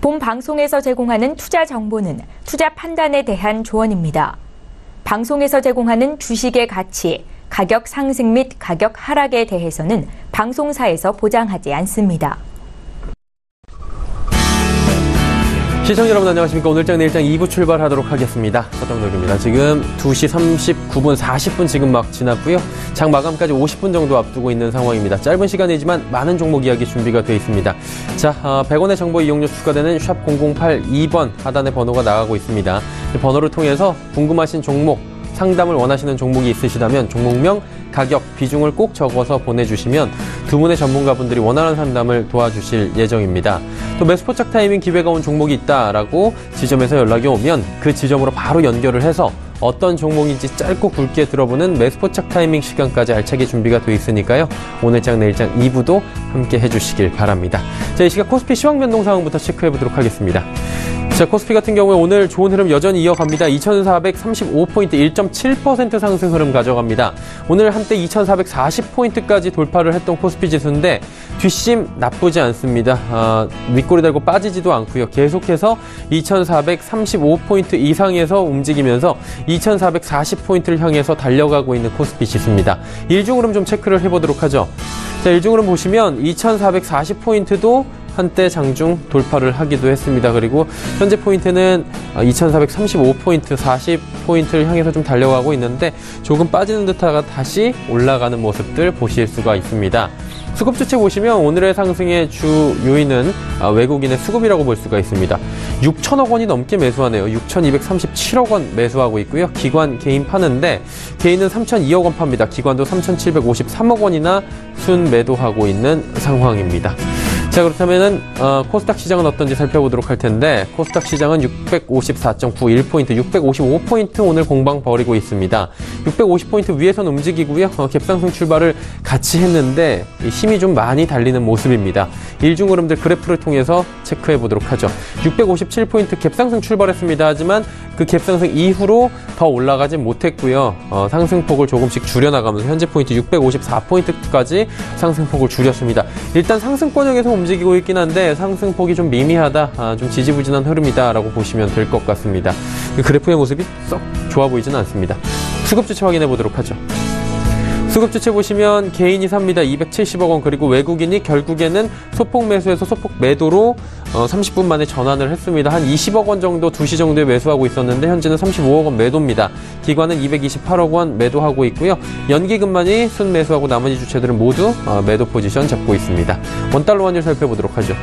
본 방송에서 제공하는 투자 정보는 투자 판단에 대한 조언입니다. 방송에서 제공하는 주식의 가치, 가격 상승 및 가격 하락에 대해서는 방송사에서 보장하지 않습니다. 시청자 여러분 안녕하십니까. 오늘장 내일장 2부 출발하도록 하겠습니다. 서정덕입니다. 지금 2시 39분 40분 지금 막 지났고요. 장 마감까지 50분 정도 앞두고 있는 상황입니다. 짧은 시간이지만 많은 종목 이야기 준비가 되어 있습니다. 자, 100원의 정보 이용료 추가되는 샵 0082번 하단에 번호가 나가고 있습니다. 번호를 통해서 궁금하신 종목, 상담을 원하시는 종목이 있으시다면 종목명, 가격, 비중을 꼭 적어서 보내주시면 두 분의 전문가분들이 원하는 상담을 도와주실 예정입니다. 또 매수포착 타이밍 기회가 온 종목이 있다라고 지점에서 연락이 오면 그 지점으로 바로 연결을 해서 어떤 종목인지 짧고 굵게 들어보는 매수포착 타이밍 시간까지 알차게 준비가 되어 있으니까요. 오늘장 내일장 2부도 함께 해주시길 바랍니다. 자, 이 시각 코스피 시황 변동 상황부터 체크해보도록 하겠습니다. 자, 코스피 같은 경우에 오늘 좋은 흐름 여전히 이어갑니다. 2435포인트 1.7% 상승 흐름 가져갑니다. 오늘 한때 2440포인트까지 돌파를 했던 코스피 지수인데 뒷심 나쁘지 않습니다. 윗꼬리 달고 빠지지도 않고요. 계속해서 2435포인트 이상에서 움직이면서 2440포인트를 향해서 달려가고 있는 코스피 지수입니다. 일중 흐름 좀 체크를 해보도록 하죠. 자, 일중 흐름 보시면 2440포인트도 한때 장중 돌파를 하기도 했습니다. 그리고 현재 포인트는 2435포인트, 40포인트를 향해서 좀 달려가고 있는데 조금 빠지는 듯하다가 다시 올라가는 모습들 보실 수가 있습니다. 수급 주체 보시면 오늘의 상승의 주 요인은 외국인의 수급이라고 볼 수가 있습니다. 6천억 원이 넘게 매수하네요. 6,237억 원 매수하고 있고요. 기관 개인 파는데 개인은 3,002억 원 팝니다. 기관도 3,753억 원이나 순 매도하고 있는 상황입니다. 자, 그렇다면은 코스닥 시장은 어떤지 살펴보도록 할 텐데 코스닥 시장은 654.91포인트, 655포인트 오늘 공방 벌이고 있습니다. 650포인트 위에선 움직이고요. 갭상승 출발을 같이 했는데 힘이 좀 많이 달리는 모습입니다. 일중 흐름들 그래프를 통해서 체크해 보도록 하죠. 657포인트 갭상승 출발했습니다. 하지만 그 갭상승 이후로 더 올라가진 못했고요. 상승폭을 조금씩 줄여나가면서 현재 포인트 654포인트까지 상승폭을 줄였습니다. 일단 상승권역에서 움직이고 있긴 한데 상승폭이 좀 미미하다, 좀 지지부진한 흐름이다라고 보시면 될 것 같습니다. 그래프의 모습이 썩 좋아 보이지는 않습니다. 수급 주체 확인해 보도록 하죠. 수급 주체 보시면 개인이 삽니다. 270억 원, 그리고 외국인이 결국에는 소폭 매수에서 소폭 매도로 30분 만에 전환을 했습니다. 한 20억 원 정도 2시 정도에 매수하고 있었는데 현재는 35억 원 매도입니다. 기관은 228억 원 매도하고 있고요. 연기금만이 순 매수하고 나머지 주체들은 모두 매도 포지션 잡고 있습니다. 원달러 환율 살펴보도록 하죠.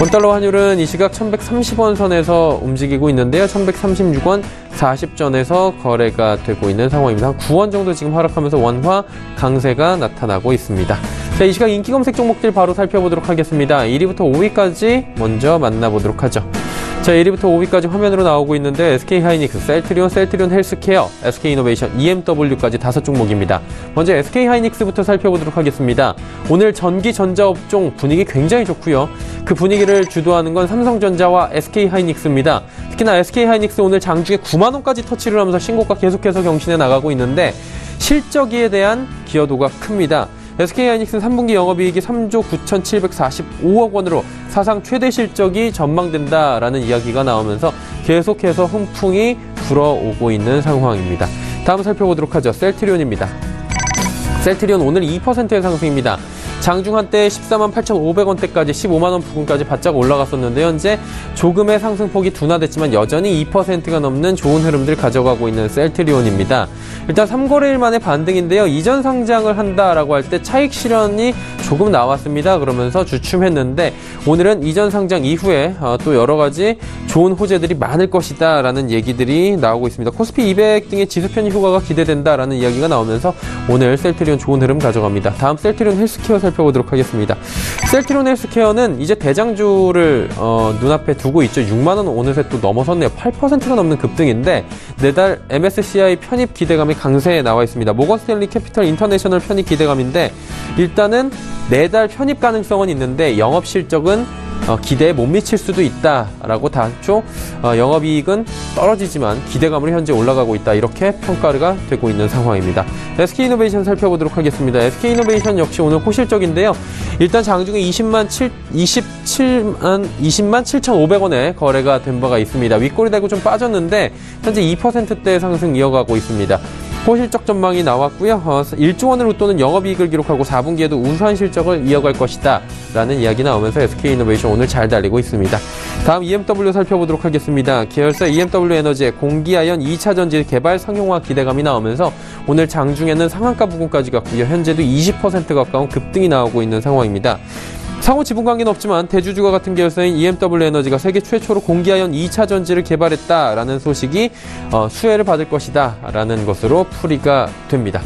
원달러 환율은 이 시각 1130원 선에서 움직이고 있는데요. 1136원 40전에서 거래가 되고 있는 상황입니다. 한 9원 정도 지금 하락하면서 원화 강세가 나타나고 있습니다. 자, 이 시각 인기 검색 종목들 바로 살펴보도록 하겠습니다. 1위부터 5위까지 먼저 만나보도록 하죠. 자, 1위부터 5위까지 화면으로 나오고 있는데 SK하이닉스, 셀트리온, 셀트리온 헬스케어, SK이노베이션, EMW까지 5종목입니다. 먼저 SK하이닉스부터 살펴보도록 하겠습니다. 오늘 전기 전자업종 분위기 굉장히 좋고요. 그 분위기를 주도하는 건 삼성전자와 SK하이닉스입니다. 특히나 SK하이닉스 오늘 장중에 9만 원까지 터치를 하면서 신고가 계속해서 경신해 나가고 있는데 실적에 대한 기여도가 큽니다. SK하이닉스는 3분기 영업이익이 3조 9,745억 원으로 사상 최대 실적이 전망된다라는 이야기가 나오면서 계속해서 훈풍이 불어오고 있는 상황입니다. 다음 살펴보도록 하죠. 셀트리온입니다. 셀트리온 오늘 2%의 상승입니다. 장중 한때 14만 8,500원대까지 15만 원 부근까지 바짝 올라갔었는데 현재 조금의 상승폭이 둔화됐지만 여전히 2%가 넘는 좋은 흐름들 가져가고 있는 셀트리온입니다. 일단 3거래일 만에 반등인데요. 이전 상장을 한다라고 할 때 차익 실현이 조금 나왔습니다. 그러면서 주춤했는데 오늘은 이전 상장 이후에 또 여러 가지 좋은 호재들이 많을 것이다라는 얘기들이 나오고 있습니다. 코스피 200 등의 지수 편입 효과가 기대된다라는 이야기가 나오면서 오늘 셀트리온 좋은 흐름 가져갑니다. 다음 셀트리온 헬스케어 살펴보도록 하겠습니다. 셀트리온 헬스케어는 이제 대장주를 눈앞에 두고 있죠. 6만 원 어느새 또 넘어섰네요. 8%가 넘는 급등인데 내달 MSCI 편입 기대감이 강세에 나와 있습니다. 모건 스탠리 캐피털 인터내셔널 편입 기대감인데 일단은 내달 편입 가능성은 있는데 영업 실적은 기대에 못 미칠 수도 있다라고 다초 영업이익은 떨어지지만 기대감으로 현재 올라가고 있다, 이렇게 평가가 되고 있는 상황입니다. SK이노베이션 살펴보도록 하겠습니다. SK이노베이션 역시 오늘 호실적인데요. 일단 장중에 20만 7,500원에 거래가 된 바가 있습니다. 윗골이 달고 좀 빠졌는데 현재 2%대 상승 이어가고 있습니다. 호실적 전망이 나왔고요. 1조 원을 웃도는 영업이익을 기록하고 4분기에도 우수한 실적을 이어갈 것이다 라는 이야기 나오면서 SK이노베이션 오늘 잘 달리고 있습니다. 다음 EMW 살펴보도록 하겠습니다. 계열사 EMW 에너지의 공기아연 2차 전지 개발 상용화 기대감이 나오면서 오늘 장중에는 상한가 부근까지 갔고요. 현재도 20% 가까운 급등이 나오고 있는 상황입니다. 상호 지분 관계는 없지만 대주주가 같은 계열사인 EMW 에너지가 세계 최초로 공기아연 2차 전지를 개발했다라는 소식이 수혜를 받을 것이다 라는 것으로 풀이가 됩니다.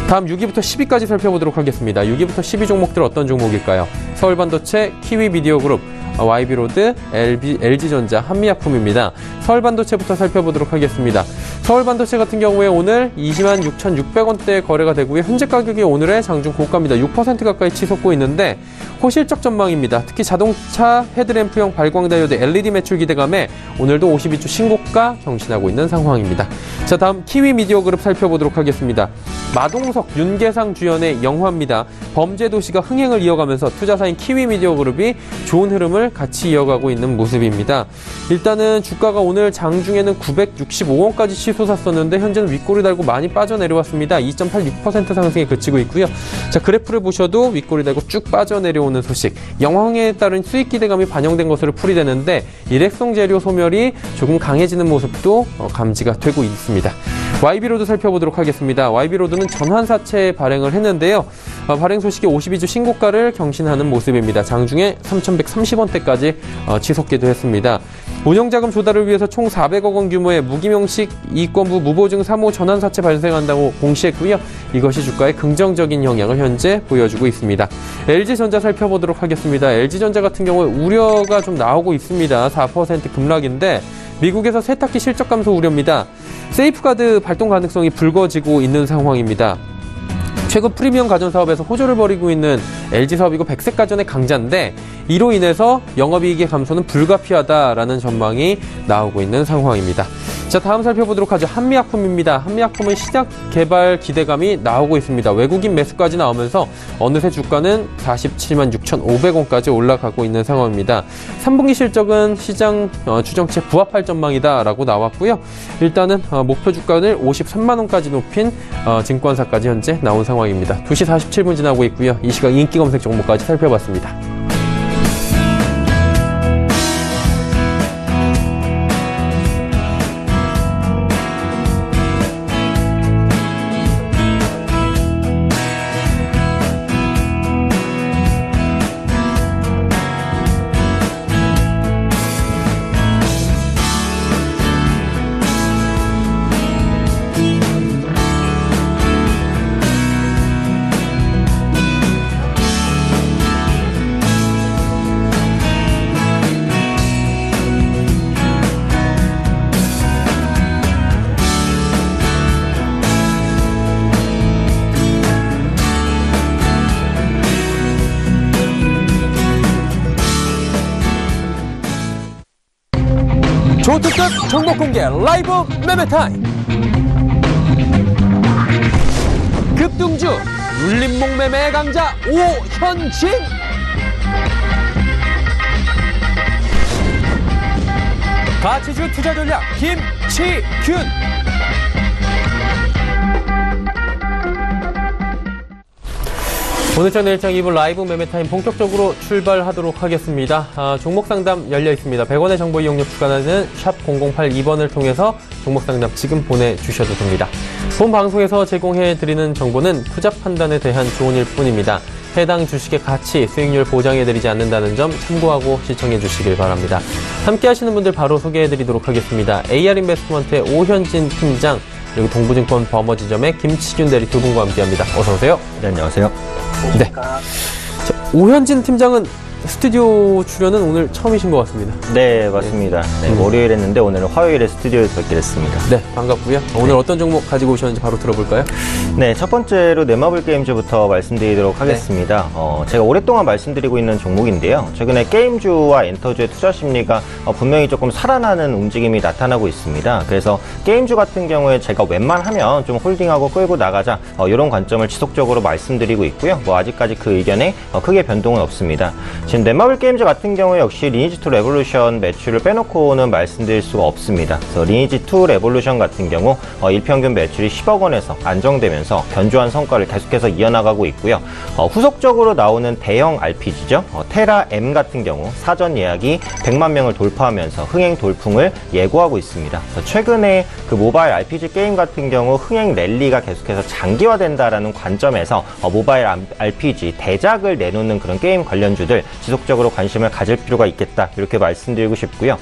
다음 6위부터 10위까지 살펴보도록 하겠습니다. 6위부터 10위 종목들 어떤 종목일까요? 서울반도체, 키위미디어그룹, YB로드, LG전자, 한미약품입니다. 서울반도체부터 살펴보도록 하겠습니다. 서울반도체 같은 경우에 오늘 206,600원대에 거래가 되고요. 현재 가격이 오늘의 장중 고가입니다. 6% 가까이 치솟고 있는데 호실적 전망입니다. 특히 자동차 헤드램프형 발광다이오드 LED 매출 기대감에 오늘도 52주 신고가 경신하고 있는 상황입니다. 자, 다음 키위미디어그룹 살펴보도록 하겠습니다. 마동석, 윤계상 주연의 영화입니다. 범죄도시가 흥행을 이어가면서 투자사인 키위미디어그룹이 좋은 흐름을 같이 이어가고 있는 모습입니다. 일단은 주가가 오늘 장중에는 965원까지 치솟았었는데 현재는 윗골이 달고 많이 빠져내려왔습니다. 2.86% 상승에 그치고 있고요. 자, 그래프를 보셔도 윗골이 달고 쭉 빠져내려오는 소식, 영황에 따른 수익 기대감이 반영된 것으로 풀이되는데 일회성 재료 소멸이 조금 강해지는 모습도 감지가 되고 있습니다. YB로드 살펴보도록 하겠습니다. YB로드는 전환사채 발행을 했는데요. 발행 소식이 52주 신고가를 경신하는 모습입니다. 장중에 3,130원대까지 치솟기도 했습니다. 운영자금 조달을 위해서 총 400억 원 규모의 무기명식 이권부 무보증 3호 전환사채 발생한다고 공시했고요. 이것이 주가에 긍정적인 영향을 현재 보여주고 있습니다. LG전자 살펴보도록 하겠습니다. LG전자 같은 경우에 우려가 좀 나오고 있습니다. 4% 급락인데 미국에서 세탁기 실적 감소 우려입니다. 세이프가드 발동 가능성이 불거지고 있는 상황입니다. 최근 프리미엄 가전 사업에서 호조를 벌이고 있는 LG사업이고 백색가전의 강자인데 이로 인해서 영업이익의 감소는 불가피하다라는 전망이 나오고 있는 상황입니다. 자, 다음 살펴보도록 하죠. 한미약품입니다. 한미약품은 시장 개발 기대감이 나오고 있습니다. 외국인 매수까지 나오면서 어느새 주가는 47만 6,500원까지 올라가고 있는 상황입니다. 3분기 실적은 시장 추정치에 부합할 전망이다라고 나왔고요. 일단은 목표 주가를 53만원까지 높인 증권사까지 현재 나온 상황입니다. 2시 47분 지나고 있고요. 이 시각 인기 검색 종목까지 살펴봤습니다. 초특급 종목 공개 라이브 매매 타임. 급등주 눌림목 매매 강자 오현진. 가치주 투자 전략 김치균. 오늘장 내일장 2부 라이브 매매타임 본격적으로 출발하도록 하겠습니다. 종목 상담 열려 있습니다. 100원의 정보 이용료 추가는 샵 0082번을 통해서 종목 상담 지금 보내주셔도 됩니다. 본 방송에서 제공해드리는 정보는 투자 판단에 대한 조언일 뿐입니다. 해당 주식의 가치, 수익률 보장해드리지 않는다는 점 참고하고 시청해주시길 바랍니다. 함께 하시는 분들 바로 소개해드리도록 하겠습니다. AR인베스트먼트의 오현진 팀장, 그리고 동부증권 버머지점의 김치균 대리 두 분과 함께합니다. 어서 오세요. 네, 안녕하세요. 네. 자, 오현진 팀장은 스튜디오 출연은 오늘 처음이신 것 같습니다. 네, 맞습니다. 네, 월요일 했는데 오늘은 화요일에 스튜디오에서 뵙게 됐습니다. 네, 반갑고요. 오늘 어떤 종목 가지고 오셨는지 바로 들어볼까요? 네, 첫 번째로 넷마블 게임즈부터 말씀드리도록 하겠습니다. 제가 오랫동안 말씀드리고 있는 종목인데요. 최근에 게임주와 엔터주의 투자 심리가 분명히 조금 살아나는 움직임이 나타나고 있습니다. 그래서 게임주 같은 경우에 제가 웬만하면 좀 홀딩하고 끌고 나가자 이런 관점을 지속적으로 말씀드리고 있고요. 아직까지 그 의견에 크게 변동은 없습니다. 지금 넷마블 게임즈 같은 경우에 역시 리니지2 레볼루션 매출을 빼놓고는 말씀드릴 수가 없습니다. 그래서 리니지2 레볼루션 같은 경우 일평균 매출이 10억 원에서 안정되면서 견조한 성과를 계속해서 이어나가고 있고요. 후속적으로 나오는 대형 RPG죠. 테라 M 같은 경우 사전 예약이 100만 명을 돌파하면서 흥행 돌풍을 예고하고 있습니다. 최근에 그 모바일 RPG 게임 같은 경우 흥행 랠리가 계속해서 장기화된다라는 관점에서 모바일 RPG 대작을 내놓는 그런 게임 관련주들 지속적으로 관심을 가질 필요가 있겠다, 이렇게 말씀드리고 싶고요.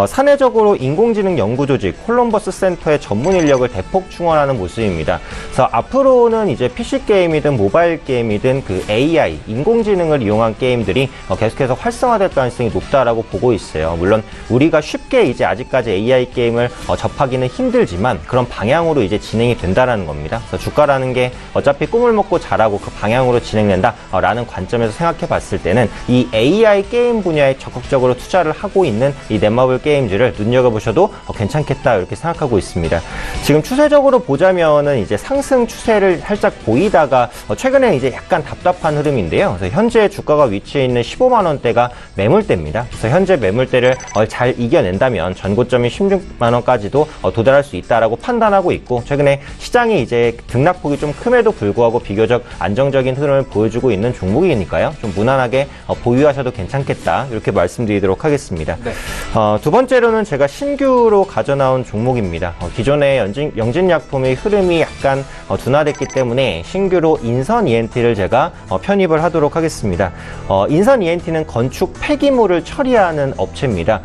사내적으로 인공지능 연구조직 콜럼버스 센터의 전문 인력을 대폭 충원하는 모습입니다. 그래서 앞으로는 이제 PC 게임이든 모바일 게임이든 그 AI, 인공지능을 이용한 게임들이 계속해서 활성화될 가능성이 높다라고 보고 있어요. 물론 우리가 쉽게 이제 아직까지 AI 게임을 접하기는 힘들지만 그런 방향으로 이제 진행이 된다라는 겁니다. 그래서 주가라는 게 어차피 꿈을 먹고 자라고 그 방향으로 진행된다라는 관점에서 생각해 봤을 때는 이 AI 게임 분야에 적극적으로 투자를 하고 있는 이 넷마블 게임즈를 눈여겨보셔도 괜찮겠다, 이렇게 생각하고 있습니다. 지금 추세적으로 보자면은 이제 상승 추세를 살짝 보이다가 최근에 이제 약간 답답한 흐름인데요. 그래서 현재 주가가 위치해 있는 15만 원대가 매물대입니다. 그래서 현재 매물대를 잘 이겨낸다면 전고점인 16만 원까지도 도달할 수 있다라고 판단하고 있고, 최근에 시장이 이제 등락폭이 좀 큼에도 불구하고 비교적 안정적인 흐름을 보여주고 있는 종목이니까요. 좀 무난하게 보유하셔도 괜찮겠다, 이렇게 말씀드리도록 하겠습니다. 네. 두 번째로는 제가 신규로 가져나온 종목입니다. 기존의 영진약품의 흐름이 약간 둔화됐기 때문에 신규로 인선 ENT를 제가 편입을 하도록 하겠습니다. 인선 ENT는 건축 폐기물을 처리하는 업체입니다.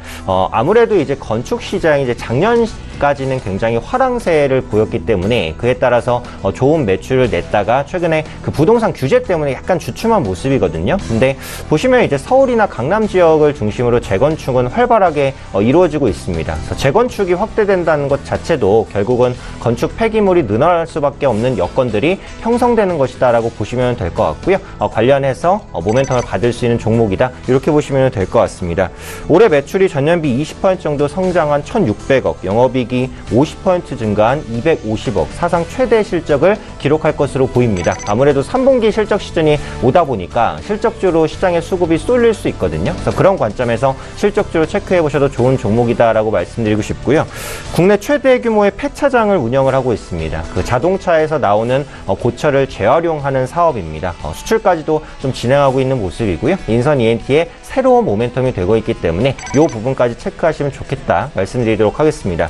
아무래도 이제 건축 시장이 이제 작년까지는 굉장히 화랑세를 보였기 때문에 그에 따라서 좋은 매출을 냈다가 최근에 그 부동산 규제 때문에 약간 주춤한 모습이거든요. 근데 보시면 이제 서울이나 강남 지역을 중심으로 재건축은 활발하게 이루어지고 있습니다. 그래서 재건축이 확대된다는 것 자체도 결국은 건축 폐기물이 늘어날 수밖에 없는 여건들이 형성되는 것이다라고 보시면 될 것 같고요. 관련해서 모멘텀을 받을 수 있는 종목이다, 이렇게 보시면 될 것 같습니다. 올해 매출이 전년비 20% 정도 성장한 1,600억, 영업이익이 50% 증가한 250억, 사상 최대 실적을 기록할 것으로 보입니다. 아무래도 3분기 실적 시즌이 오다 보니까 실적주로 시장의 수급이 쏠릴 수 있거든요. 그래서 그런 관점에서 실적주로 체크해 보셔도 좋은 종목이다라고 말씀드리고 싶고요. 국내 최대 규모의 폐차장을 운영을 하고 있습니다. 그 자동차에서 나오는 고철을 재활용하는 사업입니다. 수출까지도 좀 진행하고 있는 모습이고요. 인선 ENT의 새로운 모멘텀이 되고 있기 때문에 이 부분까지 체크하시면 좋겠다, 말씀드리도록 하겠습니다.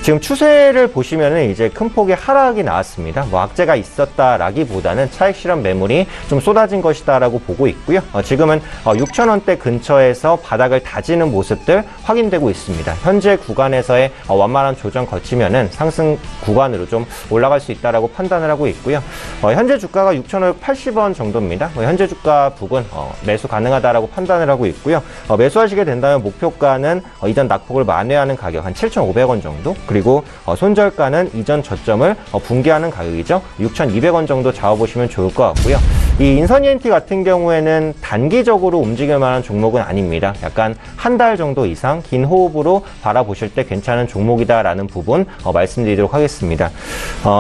지금 추세를 보시면은 이제 큰 폭의 하락이 나왔습니다. 악재가 있었다라기보다는 차익 실현 매물이 좀 쏟아진 것이다라고 보고 있고요. 지금은 6,000원대 근처에서 바닥을 다지는 모습들 확인되고 있습니다. 현재 구간에서의 완만한 조정 거치면은 상승 구간으로 좀 올라갈 수 있다라고 판단을 하고 있고요. 현재 주가가 6,580원 정도입니다. 현재 주가 부근 매수 가능하다라고 판단을 하고 있고요. 매수하시게 된다면 목표가는 이전 낙폭을 만회하는 가격 한 7,500원 정도, 그리고 손절가는 이전 저점을 붕괴하는 가격이죠. 6,200원 정도 잡아보시면 좋을 것 같고요. 이 인선 ENT 같은 경우에는 단기적으로 움직일 만한 종목은 아닙니다. 약간 한 달 정도 이상 긴 호흡으로 바라보실 때 괜찮은 종목이다라는 부분 말씀드리도록 하겠습니다.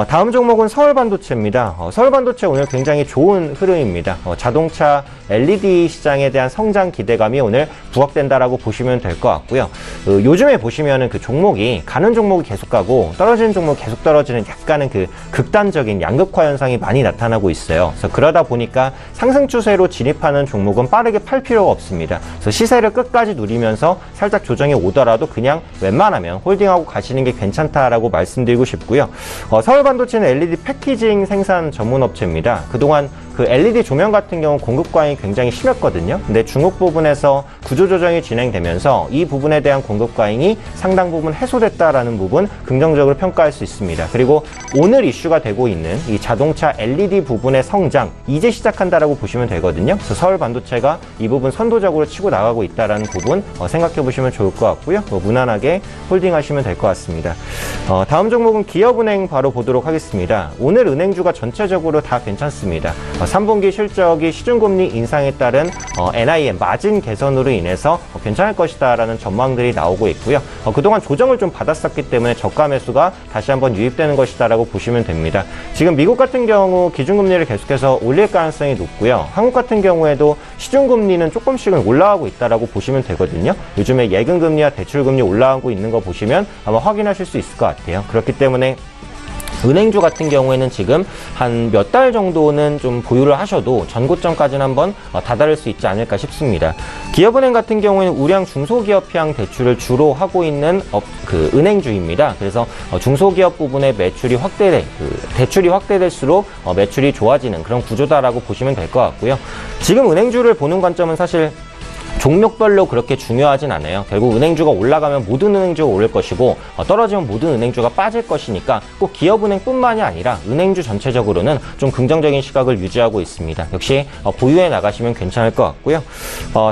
다음 종목은 서울반도체입니다. 서울반도체 오늘 굉장히 좋은 흐름입니다. 자동차 LED 시장에 대한 성장 기대감이 오늘 부각된다라고 보시면 될 것 같고요. 요즘에 보시면은 그 종목이 가는 종목이 계속 가고 떨어지는 종목이 계속 떨어지는 약간은 그 극단적인 양극화 현상이 많이 나타나고 있어요. 그래서 그러다 보니까 상승 추세로 진입하는 종목은 빠르게 팔 필요가 없습니다. 그래서 시세를 끝까지 누리면서 살짝 조정이 오더라도 그냥 웬만하면 홀딩하고 가시는 게 괜찮다라고 말씀드리고 싶고요. 서울반도체는 LED 패키징 생산 전문 업체입니다. 그동안 그 LED 조명 같은 경우 공급 과잉이 굉장히 심했거든요. 근데 중국 부분에서 구조조정이 진행되면서 이 부분에 대한 공급 과잉이 상당 부분 해소됐다라는 부분 긍정적으로 평가할 수 있습니다. 그리고 오늘 이슈가 되고 있는 이 자동차 LED 부분의 성장 이제 시작한다라고 보시면 되거든요. 그래서 서울 반도체가 이 부분 선도적으로 치고 나가고 있다라는 부분 생각해 보시면 좋을 것 같고요. 무난하게 홀딩하시면 될 것 같습니다. 다음 종목은 기업은행 바로 보도록 하겠습니다. 오늘 은행주가 전체적으로 다 괜찮습니다. 3분기 실적이 시중금리 인상에 따른 NIM 마진 개선으로 인해서 괜찮을 것이다라는 전망들이 나오고 있고요. 그동안 조정을 좀 받았었기 때문에 저가 매수가 다시 한번 유입되는 것이다라고 보시면 됩니다. 지금 미국 같은 경우 기준금리를 계속해서 올릴 가능성이 높고요. 한국 같은 경우에도 시중금리는 조금씩은 올라가고 있다라고 보시면 되거든요. 요즘에 예금금리와 대출금리 올라가고 있는 거 보시면 아마 확인하실 수 있을 것 같아요. 그렇기 때문에 은행주 같은 경우에는 지금 한 몇 달 정도는 좀 보유를 하셔도 전고점까지는 한번 다다를 수 있지 않을까 싶습니다. 기업은행 같은 경우에는 우량 중소기업형 대출을 주로 하고 있는 은행주입니다. 그래서 중소기업 부분의 매출이 대출이 확대될수록 매출이 좋아지는 그런 구조다라고 보시면 될 것 같고요. 지금 은행주를 보는 관점은 사실 종목별로 그렇게 중요하진 않아요. 결국 은행주가 올라가면 모든 은행주가 오를 것이고 떨어지면 모든 은행주가 빠질 것이니까 꼭 기업은행뿐만이 아니라 은행주 전체적으로는 좀 긍정적인 시각을 유지하고 있습니다. 역시 보유해 나가시면 괜찮을 것 같고요.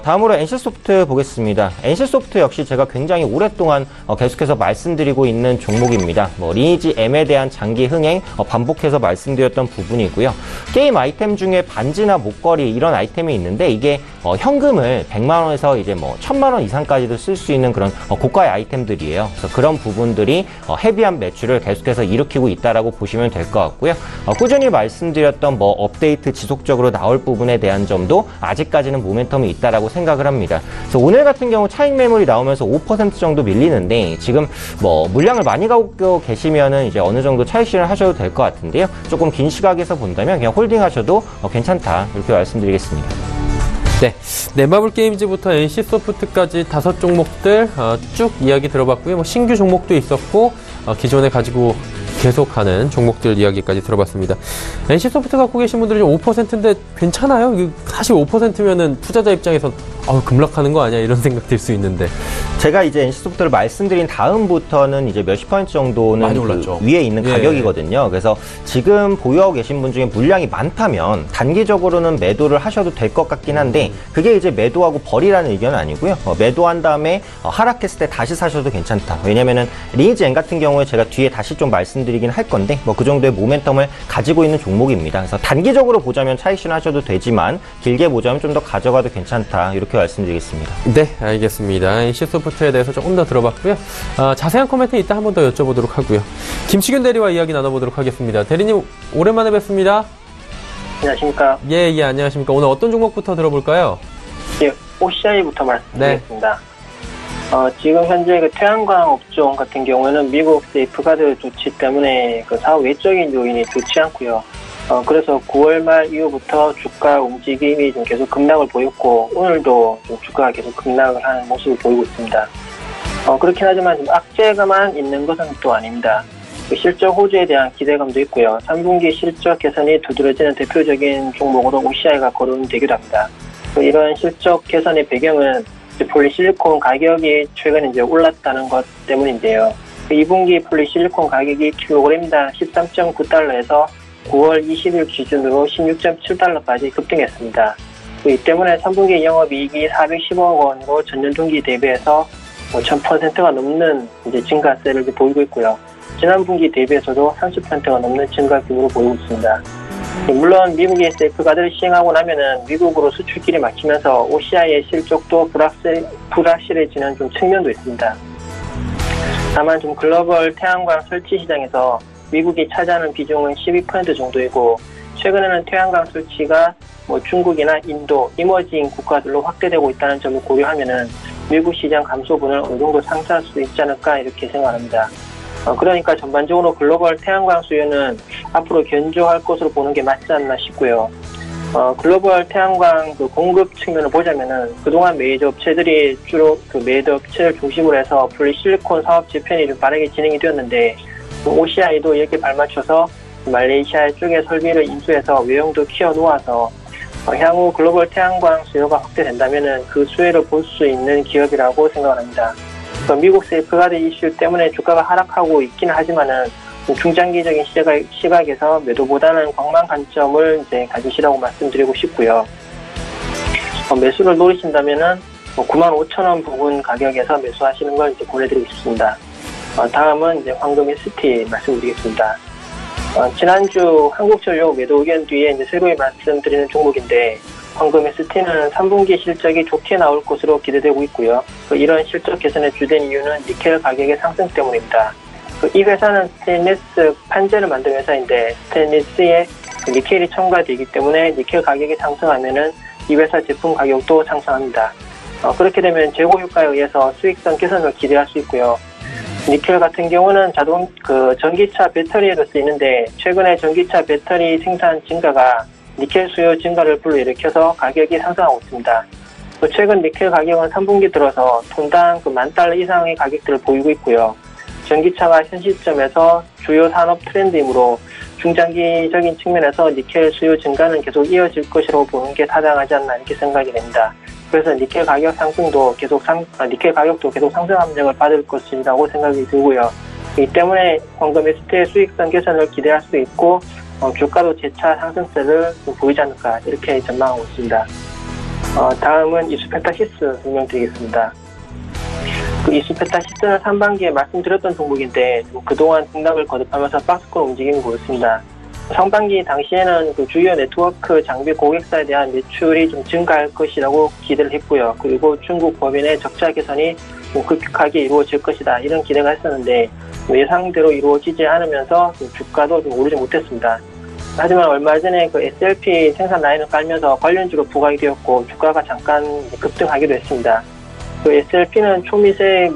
다음으로 NC소프트 보겠습니다. NC소프트 역시 제가 굉장히 오랫동안 계속해서 말씀드리고 있는 종목입니다. 리니지 M에 대한 장기 흥행 반복해서 말씀드렸던 부분이고요. 게임 아이템 중에 반지나 목걸이 이런 아이템이 있는데 이게 현금을 100만 원에서 이제 1000만 원 이상까지도 쓸 수 있는 그런 고가의 아이템들이에요. 그래서 그런 부분들이 헤비한 매출을 계속해서 일으키고 있다라고 보시면 될 것 같고요. 꾸준히 말씀드렸던 업데이트 지속적으로 나올 부분에 대한 점도 아직까지는 모멘텀이 있다라고 생각을 합니다. 그래서 오늘 같은 경우 차익 매물이 나오면서 5% 정도 밀리는데 지금 물량을 많이 갖고 계시면은 이제 어느 정도 차익 실현 하셔도 될 것 같은데요. 조금 긴 시각에서 본다면 그냥 홀딩하셔도 괜찮다 이렇게 말씀드리겠습니다. 네, 넷마블 게임즈부터 NC소프트까지 5종목들 쭉 이야기 들어봤고요. 신규 종목도 있었고 기존에 가지고 계속하는 종목들 이야기까지 들어봤습니다. NC소프트 갖고 계신 분들이 5%인데 괜찮아요? 사실 5%면은 투자자 입장에서 급락하는 거 아니야? 이런 생각 들 수 있는데. 제가 이제 NC소프트를 말씀드린 다음부터는 이제 몇십 퍼센트 정도는 많이 올랐죠. 위에 있는 가격이거든요. 그래서 지금 보유하고 계신 분 중에 물량이 많다면 단기적으로는 매도를 하셔도 될 것 같긴 한데 그게 이제 매도하고 버리라는 의견은 아니고요. 매도한 다음에 하락했을 때 다시 사셔도 괜찮다. 왜냐면은 리니지 M 같은 경우에 제가 뒤에 다시 좀 말씀드리긴 할 건데 그 정도의 모멘텀을 가지고 있는 종목입니다. 그래서 단기적으로 보자면 차익 실현하셔도 되지만 길게 보자면 좀 더 가져가도 괜찮다. 이렇게 말씀드리겠습니다. 네, 알겠습니다. NC소프트에 대해서 조금 더 들어봤고요. 자세한 코멘트 이따 한 번 더 여쭤보도록 하고요. 김치균 대리와 이야기 나눠보도록 하겠습니다. 대리님, 오랜만에 뵙습니다. 안녕하십니까. 예, 안녕하십니까. 오늘 어떤 종목부터 들어볼까요? 예, OCI부터 말씀드리겠습니다. 지금 현재 태양광 업종 같은 경우에는 미국 세이프가드 조치 때문에 사업 외적인 요인이 좋지 않고요. 그래서 9월 말 이후부터 주가 움직임이 좀 계속 급락을 보였고 오늘도 좀 주가가 계속 급락을 하는 모습을 보이고 있습니다. 그렇긴 하지만 좀 악재가만 있는 것은 또 아닙니다. 실적 호조에 대한 기대감도 있고요. 3분기 실적 개선이 두드러지는 대표적인 종목으로 OCI가 거론이 되기도 합니다. 이런 실적 개선의 배경은 폴리실리콘 가격이 최근에 이제 올랐다는 것 때문인데요. 2분기 폴리실리콘 가격이 킬로그램당 13.9달러에서 9월 20일 기준으로 16.7달러까지 급등했습니다. 이 때문에 3분기 영업이익이 410억 원으로 전년 동기 대비해서 1000%가 넘는 이제 증가세를 보이고 있고요. 지난 분기 대비해서도 30%가 넘는 증가 규모로 보이고 있습니다. 물론 미국의 세이프가드를 시행하고 나면은 미국으로 수출길이 막히면서 OCI의 실적도 불확실해지는 좀 측면도 있습니다. 다만 좀 글로벌 태양광 설치 시장에서 미국이 차지하는 비중은 12% 정도이고 최근에는 태양광 설치가 중국이나 인도, 이머징 국가들로 확대되고 있다는 점을 고려하면은 미국 시장 감소분을 어느 정도 상쇄할 수 있지 않을까 이렇게 생각합니다. 그러니까 전반적으로 글로벌 태양광 수요는 앞으로 견조할 것으로 보는 게 맞지 않나 싶고요. 글로벌 태양광 공급 측면을 보자면은 그동안 메이저 업체들이 주로 메이저 업체를 중심으로 해서 폴리실리콘 사업 재편이 좀 빠르게 진행이 되었는데 OCI도 이렇게 발맞춰서 말레이시아 쪽의 설비를 인수해서 외형도 키워 놓아서 향후 글로벌 태양광 수요가 확대된다면 그 수혜를 볼 수 있는 기업이라고 생각합니다. 미국 세이프가드 이슈 때문에 주가가 하락하고 있기는 하지만은 중장기적인 시각에서 매도보다는 관망 관점을 이제 가지시라고 말씀드리고 싶고요. 매수를 노리신다면은 95,000원 부근 가격에서 매수하시는 걸 이제 권해드리고 싶습니다. 다음은 이제 황금 ST 말씀드리겠습니다. 지난주 한국전력 매도 의견 뒤에 이제 새로이 말씀드리는 종목인데, 황금 ST는 3분기 실적이 좋게 나올 것으로 기대되고 있고요. 이런 실적 개선의 주된 이유는 니켈 가격의 상승 때문입니다. 이 회사는 스테인리스 판재를 만드는 회사인데, 스테인리스에 니켈이 첨가되기 때문에 니켈 가격이 상승하면은 이 회사 제품 가격도 상승합니다. 그렇게 되면 재고 효과에 의해서 수익성 개선을 기대할 수 있고요. 니켈 같은 경우는 전기차 배터리에도 쓰이는데, 최근에 전기차 배터리 생산 증가가 니켈 수요 증가를 불러일으켜서 가격이 상승하고 있습니다. 최근 니켈 가격은 3분기 들어서 톤당 $10,000 이상의 가격들을 보이고 있고요. 전기차가 현 시점에서 주요 산업 트렌드이므로 중장기적인 측면에서 니켈 수요 증가는 계속 이어질 것이라고 보는 게 타당하지 않나 이렇게 생각이 됩니다. 그래서 니켈 가격 상승도 니켈 가격도 계속 상승 압력을 받을 것이라고 생각이 들고요. 이 때문에 황금 ST의 수익성 개선을 기대할 수 있고, 주가도 재차 상승세를 보이지 않을까 이렇게 전망하고 있습니다. 다음은 이수페타시스 설명드리겠습니다. 이수페타시스는 3반기에 말씀드렸던 종목인데 그동안 등락을 거듭하면서 박스권 움직임이 보였습니다. 상반기 당시에는 주요 네트워크 장비 고객사에 대한 매출이 좀 증가할 것이라고 기대를 했고요. 그리고 중국 법인의 적자 개선이 급격하게 이루어질 것이다 이런 기대가 했었는데 예상대로 이루어지지 않으면서 주가도 좀 오르지 못했습니다. 하지만 얼마 전에 SLP 생산 라인을 깔면서 관련주로 부각이 되었고 주가가 잠깐 급등하기도 했습니다. SLP는 초미세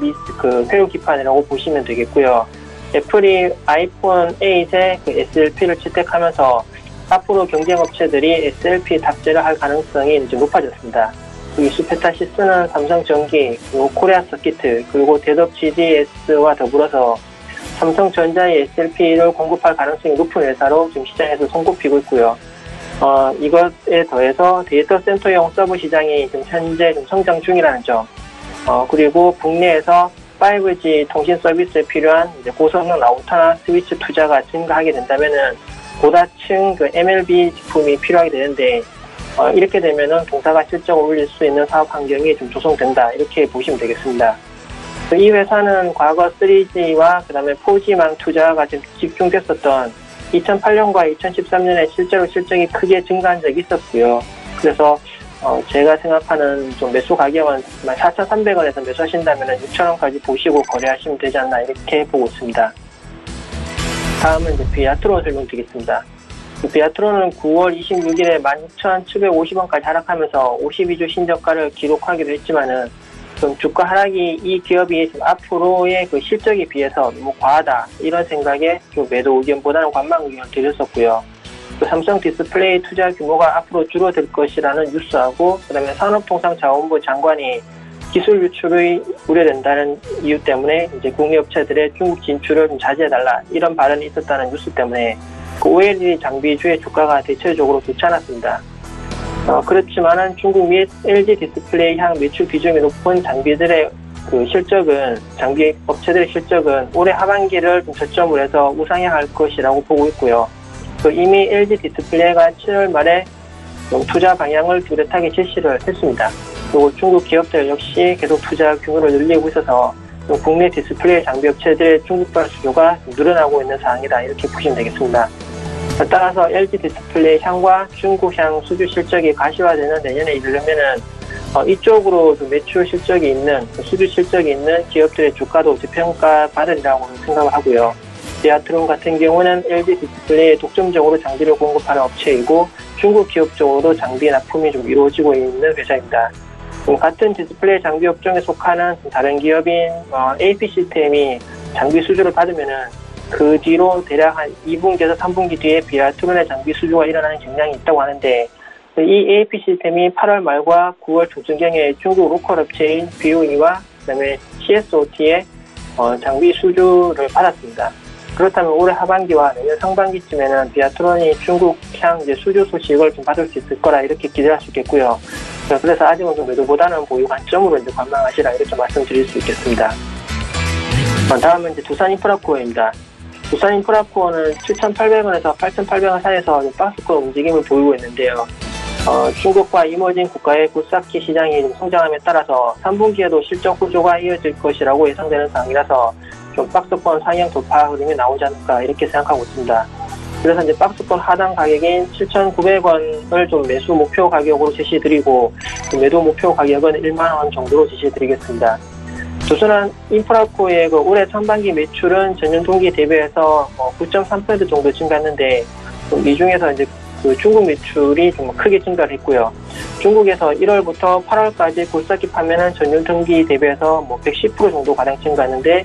회로 기판이라고 보시면 되겠고요. 애플이 아이폰 8에 SLP를 채택하면서 앞으로 경쟁업체들이 SLP 탑재를 할 가능성이 이제 높아졌습니다. 이수페타시스는 삼성전기, 그리고 코리아 서키트, 그리고 대덕 GDS와 더불어서 삼성전자의 SLP를 공급할 가능성이 높은 회사로 지금 시장에서 손꼽히고 있고요. 이것에 더해서 데이터 센터용 서버 시장이 지금 현재 좀 성장 중이라는 점, 그리고 국내에서 5G 통신 서비스에 필요한 이제 고성능 라우터나 스위치 투자가 증가하게 된다면은 고다층 MLB 제품이 필요하게 되는데, 이렇게 되면은 동사가 실적을 올릴 수 있는 사업 환경이 좀 조성된다 이렇게 보시면 되겠습니다. 이 회사는 과거 3G와 그다음에 4G망 투자가 좀 집중됐었던 2008년과 2013년에 실제로 실적이 크게 증가한 적이 있었고요. 그래서 제가 생각하는 좀 매수 가격은 4,300원에서 매수하신다면 6,000원까지 보시고 거래하시면 되지 않나 이렇게 보고 있습니다. 다음은 이제 비아트로 설명드리겠습니다. 비아트로는 9월 26일에 16,750원까지 하락하면서 52주 신저가를 기록하기도 했지만은 좀 주가 하락이 이 기업이 앞으로의 실적에 비해서 너무 과하다 이런 생각에 좀 매도 의견보다는 관망 의견을 드렸었고요. 삼성 디스플레이 투자 규모가 앞으로 줄어들 것이라는 뉴스하고 그다음에 산업통상자원부 장관이 기술 유출이 우려된다는 이유 때문에 이제 국내업체들의 중국 진출을 좀 자제해달라 이런 발언이 있었다는 뉴스 때문에 OLED 장비주의 주가가 대체적으로 좋지 않았습니다. 그렇지만은 중국 및 LG 디스플레이 향 매출 비중이 높은 장비들의 실적은 장비 업체들의 실적은 올해 하반기를 좀 저점으로 해서 우상향할 것이라고 보고 있고요. 이미 LG 디스플레이가 7월 말에 투자 방향을 뚜렷하게 제시를 했습니다. 그리고 중국 기업들 역시 계속 투자 규모를 늘리고 있어서 국내 디스플레이 장비 업체들의 중국발 수요가 늘어나고 있는 상황이다 이렇게 보시면 되겠습니다. 따라서 LG 디스플레이 향과 중국 향 수주 실적이 가시화되는 내년에 이르려면은 이쪽으로 매출 실적이 있는 수주 실적이 있는 기업들의 주가도 저평가 받으리라고 생각을 하고요. 비아트론 같은 경우는 LG 디스플레이에 독점적으로 장비를 공급하는 업체이고 중국 기업 쪽으로 장비 납품이 좀 이루어지고 있는 회사입니다. 같은 디스플레이 장비 업종에 속하는 다른 기업인 AP 시스템이 장비 수주를 받으면은 그 뒤로 대략 한 2분기에서 3분기 뒤에 비아트론의 장비 수주가 일어나는 경향이 있다고 하는데 이 AP 시스템이 8월 말과 9월 중순경에 중국 로컬 업체인 BOE와 그다음에 CSOT의 장비 수주를 받았습니다. 그렇다면 올해 하반기와 내년 상반기쯤에는 비아트론이 중국향 이제 수주 소식을 좀 받을 수 있을 거라 이렇게 기대할 수 있겠고요. 그래서 아직은 좀 매도보다는 보유 관점으로 이제 관망하시라 이렇게 말씀드릴 수 있겠습니다. 다음은 이제 두산인프라코어입니다. 두산인프라코어는 7,800원에서 8,800원 사이에서 박스권 움직임을 보이고 있는데요. 중국과 이머징 국가의 굴삭기 시장이 좀 성장함에 따라서 3분기에도 실적 호조가 이어질 것이라고 예상되는 상황이라서 좀 박스권 상향 돌파 흐름이 나오지 않을까 이렇게 생각하고 있습니다. 그래서 이제 박스권 하단 가격인 7,900원을 좀 매수 목표 가격으로 제시해드리고 매도 목표 가격은 1만 원 정도로 제시해드리겠습니다. 두산 인프라코의 그 올해 상반기 매출은 전년 동기 대비해서 9.3% 정도 증가했는데 이 중에서 이제 그 중국 매출이 좀 크게 증가를 했고요. 중국에서 1월부터 8월까지 굴삭기 판매는 전년 동기 대비해서 110% 정도 가량 증가했는데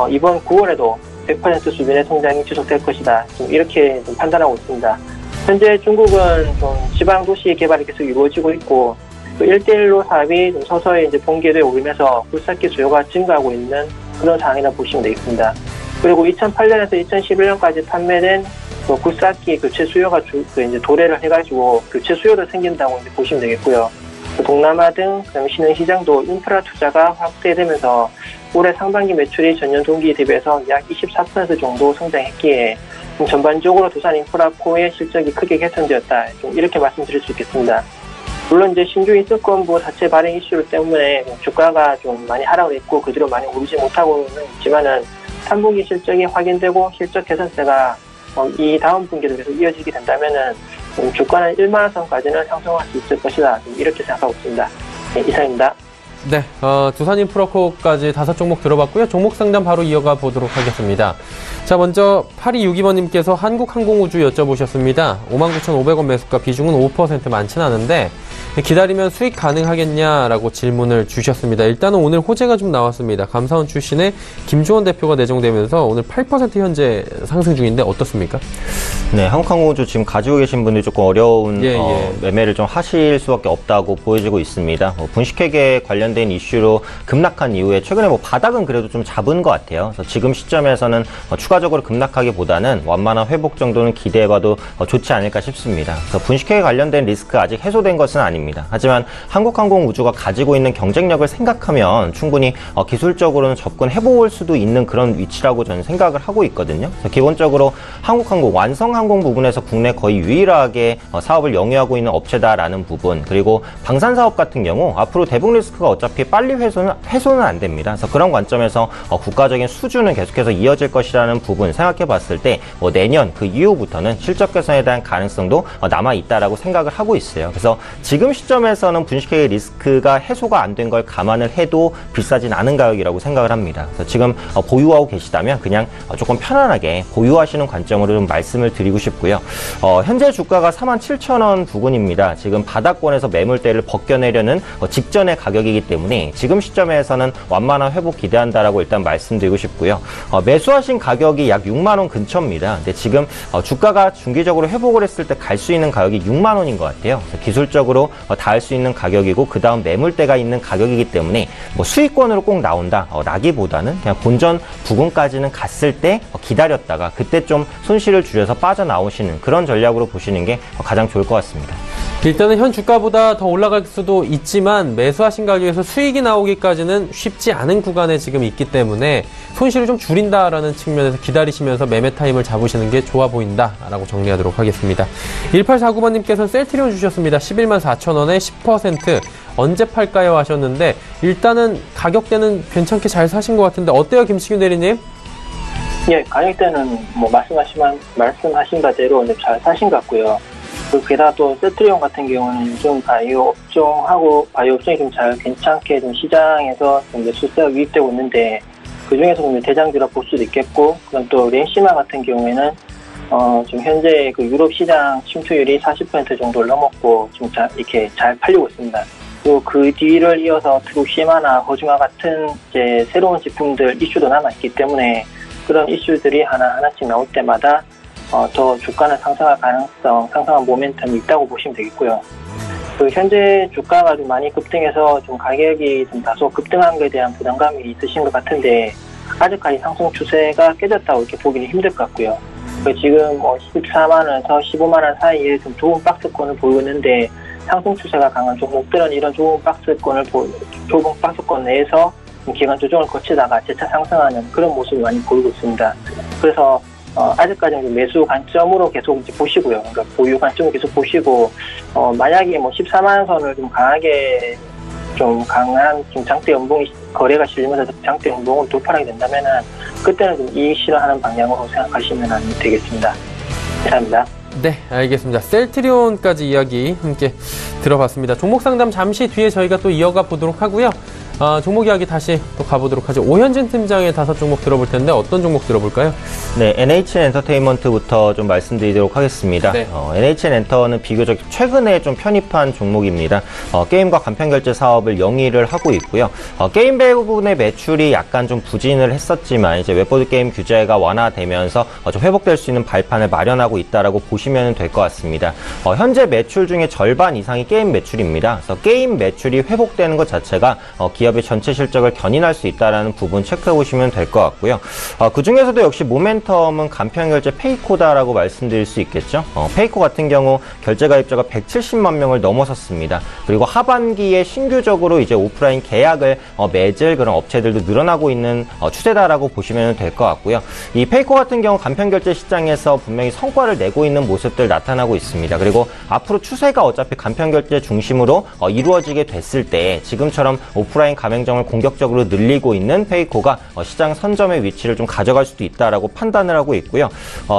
이번 9월에도 100% 수준의 성장이 지속될 것이다. 이렇게 좀 판단하고 있습니다. 현재 중국은 좀 지방 도시 개발이 계속 이루어지고 있고 또 1대1로 사업이 좀 서서히 이제 본궤도에 오르면서 굴삭기 수요가 증가하고 있는 그런 상황이라 보시면 되겠습니다. 그리고 2008년에서 2011년까지 판매된 굴삭기 교체 수요가 이제 도래를 해가지고 교체 수요도 생긴다고 이제 보시면 되겠고요. 동남아 등 신흥시장도 인프라 투자가 확대되면서 올해 상반기 매출이 전년 동기 대비해서 약 24% 정도 성장했기에 전반적으로 두산 인프라코의 실적이 크게 개선되었다. 좀 이렇게 말씀드릴 수 있겠습니다. 물론 이제 신규 인수권부 자체 발행 이슈 때문에 주가가 좀 많이 하락을 했고 그대로 많이 오르지 못하고는 있지만은 3분기 실적이 확인되고 실적 개선세가 이 다음 분기도 계속 이어지게 된다면은 주가는 1만 원선까지는 상승할 수 있을 것이다. 이렇게 생각하고 있습니다. 네, 이상입니다. 네, 두산인프라코까지 5종목 들어봤고요. 종목 상담 바로 이어가 보도록 하겠습니다. 자, 먼저 8262번님께서 한국항공우주 여쭤보셨습니다. 59,500원 매수가 비중은 5% 많진 않은데 기다리면 수익 가능하겠냐라고 질문을 주셨습니다. 일단은 오늘 호재가 좀 나왔습니다. 감사원 출신의 김주원 대표가 내정되면서 오늘 8% 현재 상승 중인데 어떻습니까? 네, 한국항공우주 지금 가지고 계신 분들이 조금 어려운 매매를 좀 하실 수밖에 없다고 보여지고 있습니다. 분식회계 관련된 이슈로 급락한 이후에 최근에 바닥은 그래도 좀 잡은 것 같아요. 그래서 지금 시점에서는 추가적으로 급락하기보다는 완만한 회복 정도는 기대해봐도 좋지 않을까 싶습니다. 그래서 분식회계 관련된 리스크 아직 해소된 것은 아닙니다. 하지만 한국항공우주가 가지고 있는 경쟁력을 생각하면 충분히 기술적으로는 접근해볼 수도 있는 그런 위치라고 저는 생각을 하고 있거든요. 그래서 기본적으로 한국항공 완성항공 부분에서 국내 거의 유일하게 사업을 영위하고 있는 업체다라는 부분, 그리고 방산사업 같은 경우 앞으로 대북 리스크가 어차피 빨리 해소는 안 됩니다. 그래서 그런 관점에서 국가적인 수준은 계속해서 이어질 것이라는 부분 생각해 봤을 때 내년 그 이후부터는 실적 개선에 대한 가능성도 남아있다라고 생각을 하고 있어요. 그래서 지금 시점에서는 분식회계 리스크가 해소가 안 된 걸 감안을 해도 비싸진 않은 가격이라고 생각을 합니다. 그래서 지금 보유하고 계시다면 그냥 조금 편안하게 보유하시는 관점으로 좀 말씀을 드리고 싶고요. 현재 주가가 47,000원 부근입니다. 지금 바닥권에서 매물대를 벗겨내려는 직전의 가격이기 때문에 지금 시점에서는 완만한 회복 기대한다라고 일단 말씀드리고 싶고요. 매수하신 가격이 약 6만 원 근처입니다. 근데 지금 주가가 중기적으로 회복을 했을 때 갈 수 있는 가격이 6만 원인 것 같아요. 그래서 기술적으로 닿을 수 있는 가격이고 그 다음 매물대가 있는 가격이기 때문에 수익권으로 꼭 나온다 라기보다는 그냥 본전 부근까지는 갔을 때 기다렸다가 그때 좀 손실을 줄여서 빠져나오시는 그런 전략으로 보시는 게 가장 좋을 것 같습니다. 일단은 현 주가보다 더 올라갈 수도 있지만 매수하신 가격에서 수익이 나오기까지는 쉽지 않은 구간에 지금 있기 때문에 손실을 좀 줄인다라는 측면에서 기다리시면서 매매 타임을 잡으시는 게 좋아 보인다라고 정리하도록 하겠습니다. 1849번님께서는 셀트리온 주셨습니다. 114,000원에 10% 언제 팔까요 하셨는데 일단은 가격대는 괜찮게 잘 사신 것 같은데 어때요 김치균 대리님? 예, 가격대는 말씀하신 바대로 잘 사신 것 같고요. 게다가 또 셀트리온 같은 경우는 요즘 바이오 업종이 좀 잘 괜찮게 좀 시장에서 좀 매수세가 유입되고 있는데 그 중에서 좀 대장주라 볼 수도 있겠고, 그럼 또 렌시마 같은 경우에는 지금 현재 그 유럽 시장 침투율이 40% 정도를 넘었고 좀 이렇게 잘 팔리고 있습니다. 그리고 그 뒤를 이어서 트루시마나 허중아 같은 이제 새로운 제품들 이슈도 남아있기 때문에 그런 이슈들이 하나씩 나올 때마다 더 주가는 상승할 가능성, 상승한 모멘텀이 있다고 보시면 되겠고요. 그 현재 주가가 좀 많이 급등해서 좀 가격이 좀 다소 급등한 것에 대한 부담감이 있으신 것 같은데 아직까지 상승 추세가 깨졌다고 이렇게 보기는 힘들 것 같고요. 지금 14만 원에서 15만 원 사이에 좀 좋은 박스권을 보이고 있는데 상승 추세가 강한 종목들은 이런 좁은 박스권 내에서 기간 조정을 거치다가 재차 상승하는 그런 모습을 많이 보이고 있습니다. 그래서 아직까지는 매수 관점으로 계속 이제 보시고요. 그러니까 보유 관점을 계속 보시고 만약에 14만 원 선을 좀 강하게 좀 강한 좀 장대 연봉이 거래가 실리면서 장대 연봉을 돌파하게 된다면은 그때는 좀 이익 실현하는 방향으로 생각하시면 되겠습니다. 감사합니다. 네, 알겠습니다. 셀트리온까지 이야기 함께 들어봤습니다. 종목 상담 잠시 뒤에 저희가 또 이어가 보도록 하고요. 종목 이야기 다시 또 가보도록 하죠. 오현진 팀장의 5종목 들어볼 텐데 어떤 종목 들어볼까요? 네, NHN 엔터테인먼트부터 좀 말씀드리도록 하겠습니다. 네. NHN 엔터는 비교적 최근에 좀 편입한 종목입니다. 게임과 간편결제 사업을 영위를 하고 있고요. 게임 부분의 매출이 약간 좀 부진을 했었지만 이제 웹보드 게임 규제가 완화되면서 좀 회복될 수 있는 발판을 마련하고 있다라고 보시면 될 것 같습니다. 현재 매출 중에 절반 이상이 게임 매출입니다. 그래서 게임 매출이 회복되는 것 자체가 기업의 전체 실적을 견인할 수 있다는 부분 체크해 보시면 될 것 같고요. 그 중에서도 역시 모멘텀은 간편결제 페이코다라고 말씀드릴 수 있겠죠. 페이코 같은 경우 결제 가입자가 170만 명을 넘어섰습니다. 그리고 하반기에 신규적으로 이제 오프라인 계약을 맺을 그런 업체들도 늘어나고 있는 추세다라고 보시면 될 것 같고요. 이 페이코 같은 경우 간편결제 시장에서 분명히 성과를 내고 있는 모습들 나타나고 있습니다. 그리고 앞으로 추세가 어차피 간편결제 중심으로 이루어지게 됐을 때 지금처럼 오프라인 가맹점을 공격적으로 늘리고 있는 페이코가 시장 선점의 위치를 좀 가져갈 수도 있다라고 판단을 하고 있고요.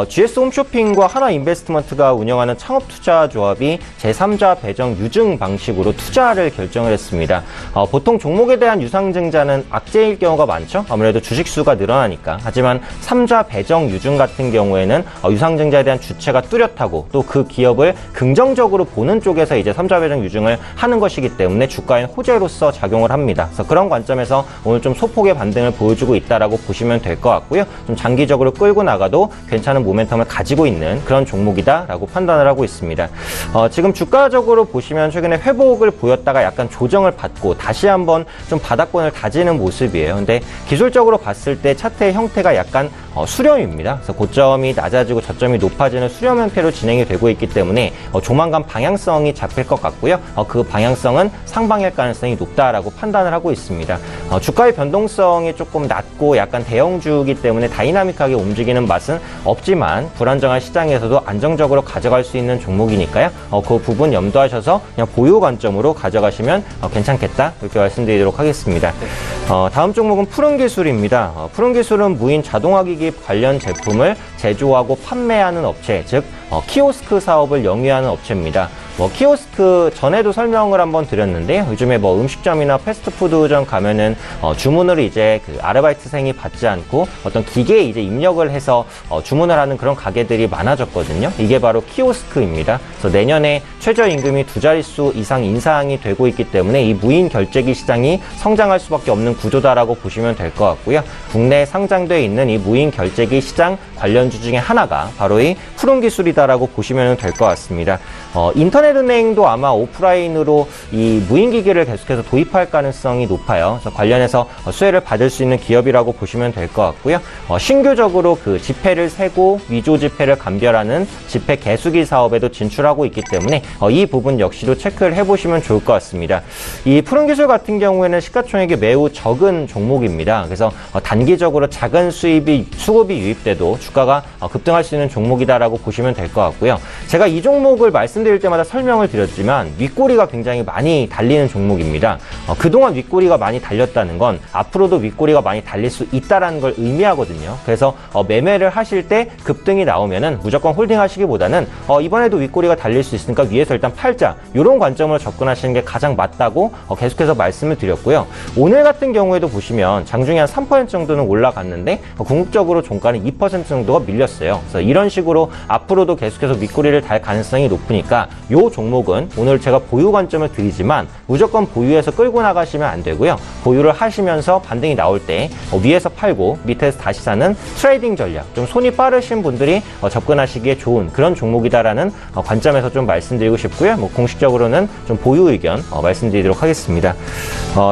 GS 홈쇼핑과 하나인베스트먼트가 운영하는 창업투자조합이 제3자 배정 유증 방식으로 투자를 결정을 했습니다. 보통 종목에 대한 유상증자는 악재일 경우가 많죠. 아무래도 주식수가 늘어나니까. 하지만 3자 배정 유증 같은 경우에는 유상증자에 대한 주체가 뚜렷하고 또 그 기업을 긍정적으로 보는 쪽에서 이제 3자 배정 유증을 하는 것이기 때문에 주가엔 호재로서 작용을 합니다. 그래서 그런 관점에서 오늘 좀 소폭의 반등을 보여주고 있다라고 보시면 될 것 같고요. 좀 장기적으로 끌고 나가도 괜찮은 모멘텀을 가지고 있는 그런 종목이다라고 판단을 하고 있습니다. 지금 주가적으로 보시면 최근에 회복을 보였다가 약간 조정을 받고 다시 한번 좀 바닥권을 다지는 모습이에요. 근데 기술적으로 봤을 때 차트의 형태가 약간 수렴입니다. 그래서 고점이 낮아지고 저점이 높아지는 수렴 형태로 진행이 되고 있기 때문에 조만간 방향성이 잡힐 것 같고요. 그 방향성은 상방일 가능성이 높다라고 판단을 하고 있습니다. 주가의 변동성이 조금 낮고 약간 대형주이기 때문에 다이나믹하게 움직이는 맛은 없지만 불안정한 시장에서도 안정적으로 가져갈 수 있는 종목이니까요. 그 부분 염두하셔서 그냥 보유 관점으로 가져가시면 괜찮겠다 이렇게 말씀드리도록 하겠습니다. 다음 종목은 푸른기술입니다. 푸른기술은 무인 자동화기기 관련 제품을 제조하고 판매하는 업체, 즉 키오스크 사업을 영위하는 업체입니다. 키오스크 전에도 설명을 한번 드렸는데요. 요즘에 음식점이나 패스트푸드점 가면은 주문을 이제 그 아르바이트생이 받지 않고 어떤 기계에 이제 입력을 해서 주문을 하는 그런 가게들이 많아졌거든요. 이게 바로 키오스크입니다. 그래서 내년에 최저임금이 2자릿수 이상 인상이 되고 있기 때문에 이 무인 결제기 시장이 성장할 수밖에 없는 구조다라고 보시면 될 것 같고요. 국내에 상장되어 있는 이 무인 결제기 시장 관련주 중에 하나가 바로 이 푸른기술이다라고 보시면 될 것 같습니다. 인터넷은행도 아마 오프라인으로 이 무인기기를 계속해서 도입할 가능성이 높아요. 그래서 관련해서 수혜를 받을 수 있는 기업이라고 보시면 될 것 같고요. 신규적으로 그 지폐를 세고 위조 지폐를 감별하는 지폐 개수기 사업에도 진출하고 있기 때문에 이 부분 역시도 체크를 해보시면 좋을 것 같습니다. 이 푸른기술 같은 경우에는 시가총액이 매우 적은 종목입니다. 그래서 단기적으로 작은 수급이 유입돼도 주가가 급등할 수 있는 종목이다라고 보시면 될 것 같고요. 제가 이 종목을 말씀드릴 때마다 설명을 드렸지만 윗꼬리가 굉장히 많이 달리는 종목입니다. 그동안 윗꼬리가 많이 달렸다는 건 앞으로도 윗꼬리가 많이 달릴 수 있다는 걸 의미하거든요. 그래서 매매를 하실 때 급등이 나오면은 무조건 홀딩하시기보다는 이번에도 윗꼬리가 달릴 수 있으니까 위에서 일단 팔자, 이런 관점으로 접근하시는 게 가장 맞다고 계속해서 말씀을 드렸고요. 오늘 같은 경우에도 보시면 장중에 한 3% 정도는 올라갔는데 궁극적으로 종가는 2% 정도가 밀렸어요. 그래서 이런 식으로 앞으로도 계속해서 윗꼬리를 달 가능성이 높으니까 이 종목은 오늘 제가 보유 관점을 드리지만 무조건 보유해서 끌고 나가시면 안 되고요. 보유를 하시면서 반등이 나올 때 위에서 팔고 밑에서 다시 사는 트레이딩 전략, 좀 손이 빠르신 분들이 접근하시기에 좋은 그런 종목이다라는 관점에서 좀 말씀드리고 싶고요. 공식적으로는 좀 보유 의견 말씀드리도록 하겠습니다.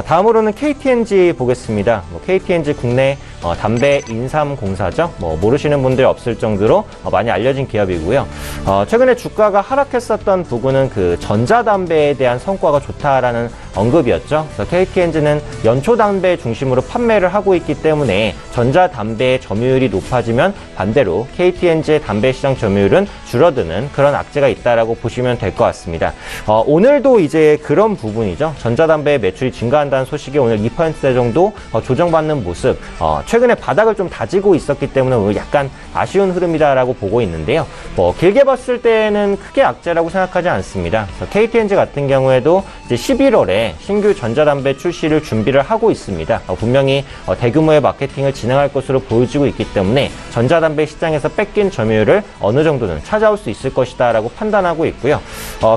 다음으로는 KTNG 보겠습니다. KTNG 국내 담배 인삼공사죠. 모르시는 분들이 없을 정도로 많이 알려진 기업이고요. 최근에 주가가 하락했었던 부분은 그 전자담배에 대한 성과가 좋다라는 언급이었죠. 그래서 KTNG는 연초담배 중심으로 판매를 하고 있기 때문에 전자담배의 점유율이 높아지면 반대로 KTNG의 담배 시장 점유율은 줄어드는 그런 악재가 있다라고 보시면 될 것 같습니다. 오늘도 이제 그런 부분이죠. 전자담배의 매출이 증가한다는 소식이 오늘 2%대 정도 조정받는 모습. 최근에 바닥을 좀 다지고 있었기 때문에 오늘 약간 아쉬운 흐름이다라고 보고 있는데요. 길게 봤을 때는 크게 악재라고 생각하지 않습니다. KTNG 같은 경우에도 이제 11월에 신규 전자담배 출시를 준비를 하고 있습니다. 분명히 대규모의 마케팅을 진행할 것으로 보여지고 있기 때문에 전자담배 시장에서 뺏긴 점유율을 어느 정도는 찾아올 수 있을 것이다 라고 판단하고 있고요.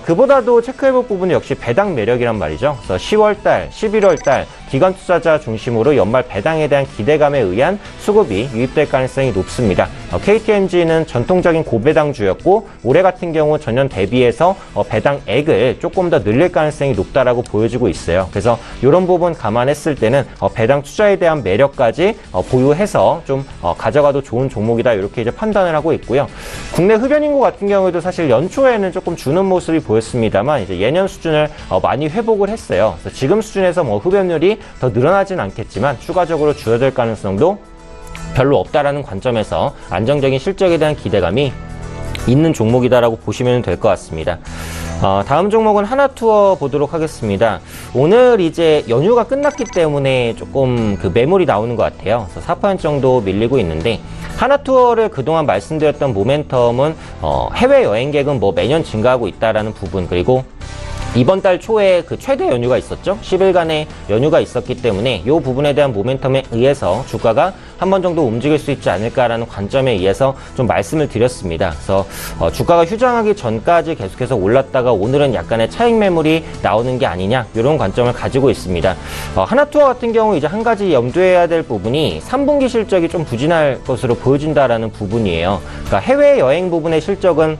그보다도 체크해볼 부분은 역시 배당 매력이란 말이죠. 그래서 10월달, 11월달 기관 투자자 중심으로 연말 배당에 대한 기대감에 의한 수급이 유입될 가능성이 높습니다. KTNG는 전통적인 고배당주였고 올해 같은 경우 전년 대비해서 배당액을 조금 더 늘릴 가능성이 높다라고 보여지고 있어요. 그래서 이런 부분 감안했을 때는 배당 투자에 대한 매력까지 보유해서 좀 가져가도 좋은 종목이다 이렇게 이제 판단을 하고 있고요. 국내 흡연인구 같은 경우에도 사실 연초에는 조금 주는 모습이 보였습니다만 이제 예년 수준을 많이 회복을 했어요. 그래서 지금 수준에서 흡연율이 더 늘어나진 않겠지만 추가적으로 줄어들 가능성도 별로 없다라는 관점에서 안정적인 실적에 대한 기대감이 있는 종목이다라고 보시면 될 것 같습니다. 다음 종목은 하나투어 보도록 하겠습니다. 오늘 이제 연휴가 끝났기 때문에 조금 그 매물이 나오는 것 같아요. 그래서 4% 정도 밀리고 있는데 하나투어를 그동안 말씀드렸던 모멘텀은 해외 여행객은 매년 증가하고 있다라는 부분, 그리고 이번 달 초에 그 최대 연휴가 있었죠. 10일간의 연휴가 있었기 때문에 이 부분에 대한 모멘텀에 의해서 주가가 한 번 정도 움직일 수 있지 않을까라는 관점에 의해서 좀 말씀을 드렸습니다. 그래서 주가가 휴장하기 전까지 계속해서 올랐다가 오늘은 약간의 차익 매물이 나오는 게 아니냐 이런 관점을 가지고 있습니다. 하나투어 같은 경우 이제 한 가지 염두해야 될 부분이 3분기 실적이 좀 부진할 것으로 보여진다라는 부분이에요. 그러니까 해외 여행 부분의 실적은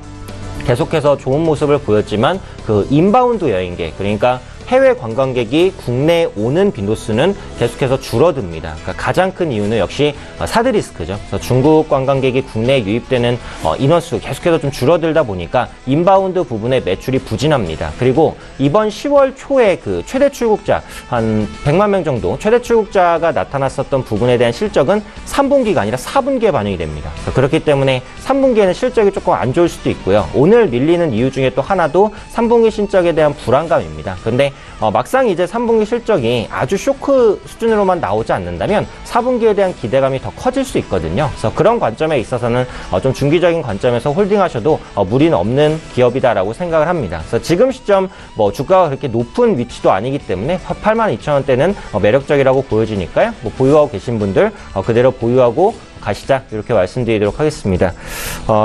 계속해서 좋은 모습을 보였지만 그 인바운드 여행객, 그러니까 해외 관광객이 국내에 오는 빈도수는 계속해서 줄어듭니다. 그러니까 가장 큰 이유는 역시 사드 리스크죠. 그래서 중국 관광객이 국내에 유입되는 인원수 계속해서 좀 줄어들다 보니까 인바운드 부분의 매출이 부진합니다. 그리고 이번 10월 초에 그 최대 출국자 한 100만 명 정도 최대 출국자가 나타났었던 부분에 대한 실적은 3분기가 아니라 4분기에 반영이 됩니다. 그렇기 때문에 3분기에는 실적이 조금 안 좋을 수도 있고요. 오늘 밀리는 이유 중에 또 하나도 3분기 실적에 대한 불안감입니다. 근데 막상 이제 3분기 실적이 아주 쇼크 수준으로만 나오지 않는다면 4분기에 대한 기대감이 더 커질 수 있거든요. 그래서 그런 관점에 있어서는 좀 중기적인 관점에서 홀딩하셔도 무리는 없는 기업이다라고 생각을 합니다. 그래서 지금 시점 주가가 그렇게 높은 위치도 아니기 때문에 82,000원대는 매력적이라고 보여지니까요. 보유하고 계신 분들 그대로 보유하고 가시자 이렇게 말씀드리도록 하겠습니다.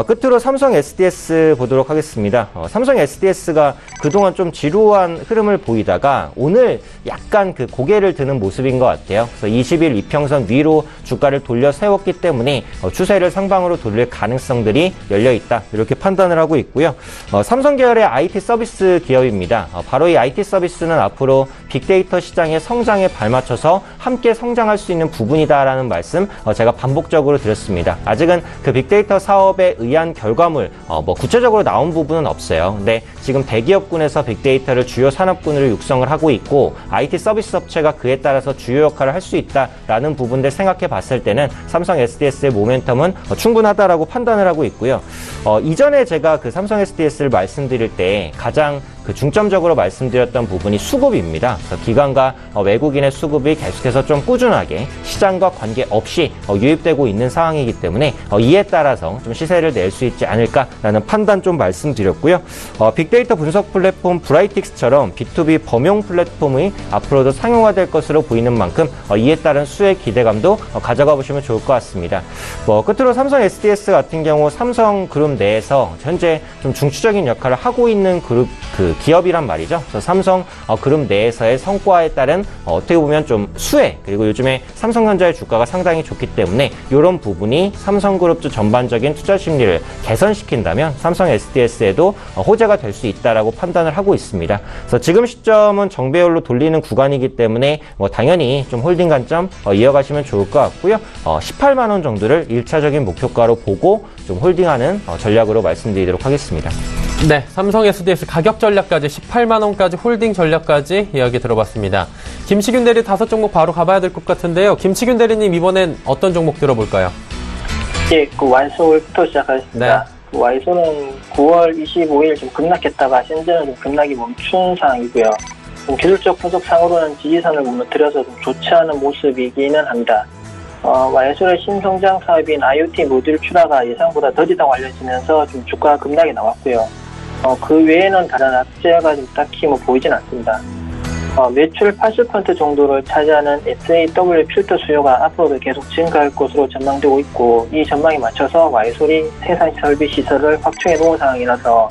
끝으로 삼성 SDS 보도록 하겠습니다. 삼성 SDS가 그동안 좀 지루한 흐름을 보이다가 오늘 약간 그 고개를 드는 모습인 것 같아요. 그래서 20일 이평선 위로 주가를 돌려 세웠기 때문에 추세를 상방으로 돌릴 가능성들이 열려 있다 이렇게 판단을 하고 있고요. 삼성 계열의 IT 서비스 기업입니다. 바로 이 IT 서비스는 앞으로 빅데이터 시장의 성장에 발맞춰서 함께 성장할 수 있는 부분이다라는 말씀 제가 반복적으로 드렸습니다. 아직은 그 빅데이터 사업에 의한 결과물 구체적으로 나온 부분은 없어요. 근데 지금 대기업군에서 빅데이터를 주요 산업군으로 육성을 하고 있고 IT 서비스 업체가 그에 따라서 주요 역할을 할 수 있다라는 부분들 생각해 봤을 때는 삼성 SDS의 모멘텀은 충분하다라고 판단을 하고 있고요. 이전에 제가 그 삼성 SDS를 말씀드릴 때 가장 그 중점적으로 말씀드렸던 부분이 수급입니다. 그래서 기관과 외국인의 수급이 계속해서 좀 꾸준하게 시장과 관계없이 유입되고 있는 상황이기 때문에 이에 따라서 좀 시세를 낼 수 있지 않을까라는 판단 좀 말씀드렸고요. 빅데이터 분석 플랫폼 브라이틱스처럼 B2B 범용 플랫폼이 앞으로도 상용화될 것으로 보이는 만큼 이에 따른 수혜 기대감도 가져가 보시면 좋을 것 같습니다. 끝으로 삼성 SDS 같은 경우 삼성그룹 내에서 현재 좀 중추적인 역할을 하고 있는 그룹 그 기업이란 말이죠. 그래서 삼성 그룹 내에서의 성과에 따른 어떻게 보면 좀 수혜, 그리고 요즘에 삼성전자의 주가가 상당히 좋기 때문에 이런 부분이 삼성그룹 전반적인 투자 심리를 개선시킨다면 삼성 SDS에도 호재가 될 수 있다라고 판단을 하고 있습니다. 그래서 지금 시점은 정배열로 돌리는 구간이기 때문에 당연히 좀 홀딩 관점 이어가시면 좋을 것 같고요. 18만 원 정도를 1차적인 목표가로 보고 좀 홀딩하는 전략으로 말씀드리도록 하겠습니다. 네, 삼성 SDS 가격 전략까지 18만 원까지 홀딩 전략까지 이야기 들어봤습니다. 김치균 대리 5종목 바로 가봐야 될 것 같은데요. 김치균 대리님 이번엔 어떤 종목 들어볼까요? 예, 그 와이소부터 시작하겠습니다. 네. 그 와이소는 9월 25일 좀 급락했다가 현재는 좀 급락이 멈춘 상황이고요. 기술적 분석상으로는 지지선을 무너뜨려서 좀 좋지 않은 모습이기는 합니다. 와이소의 신성장 사업인 IoT 모듈 출하가 예상보다 더디다고 알려지면서 좀 주가 급락이 나왔고요. 그 외에는 다른 악재가 좀 딱히 보이진 않습니다. 매출 80% 정도를 차지하는 SAW 필터 수요가 앞으로도 계속 증가할 것으로 전망되고 있고, 이 전망에 맞춰서 와이솔이 생산 설비 시설을 확충해 놓은 상황이라서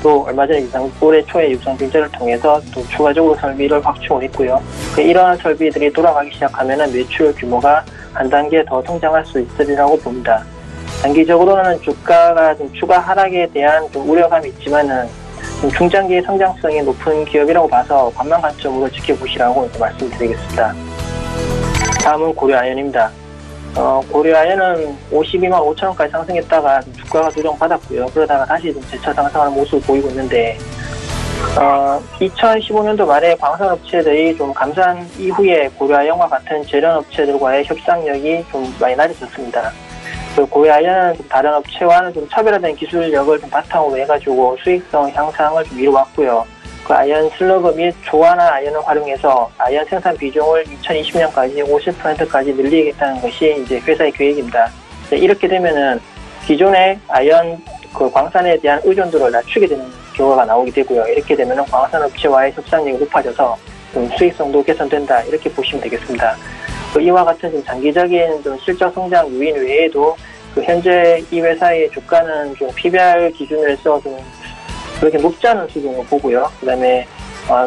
또 얼마 전에 올해 초에 육성 빙자를 통해서 또 추가적으로 설비를 확충을 했고요. 이러한 설비들이 돌아가기 시작하면 매출 규모가 한 단계 더 성장할 수 있으리라고 봅니다. 단기적으로는 주가가 좀 추가 하락에 대한 좀 우려감이 있지만은 중장기 성장성이 높은 기업이라고 봐서 관망 관점으로 지켜보시라고 말씀드리겠습니다. 다음은 고려아연입니다. 고려아연은 52만 5천 원까지 상승했다가 주가가 조정받았고요. 그러다가 다시 좀 재차 상승하는 모습을 보이고 있는데 2015년도 말에 광산업체들이 좀 감산 이후에 고려아연과 같은 제련업체들과의 협상력이 좀 많이 낮아졌습니다. 고려아연은 다른 업체와는 좀 차별화된 기술력을 좀 바탕으로 해가지고 수익성 향상을 좀 이루어왔고요. 그 아연 슬러그 및 조화나 아연을 활용해서 아연 생산 비중을 2020년까지 50%까지 늘리겠다는 것이 이제 회사의 계획입니다. 이렇게 되면은 기존의 아연 그 광산에 대한 의존도를 낮추게 되는 결과가 나오게 되고요. 이렇게 되면은 광산업체와의 협상력이 높아져서 좀 수익성도 개선된다, 이렇게 보시면 되겠습니다. 이와 같은 좀 장기적인 좀 실적 성장 요인 외에도 현재 이 회사의 주가는 좀 PBR 기준으로 해서 좀 그렇게 높지 않은 수준으로 보고요. 그 다음에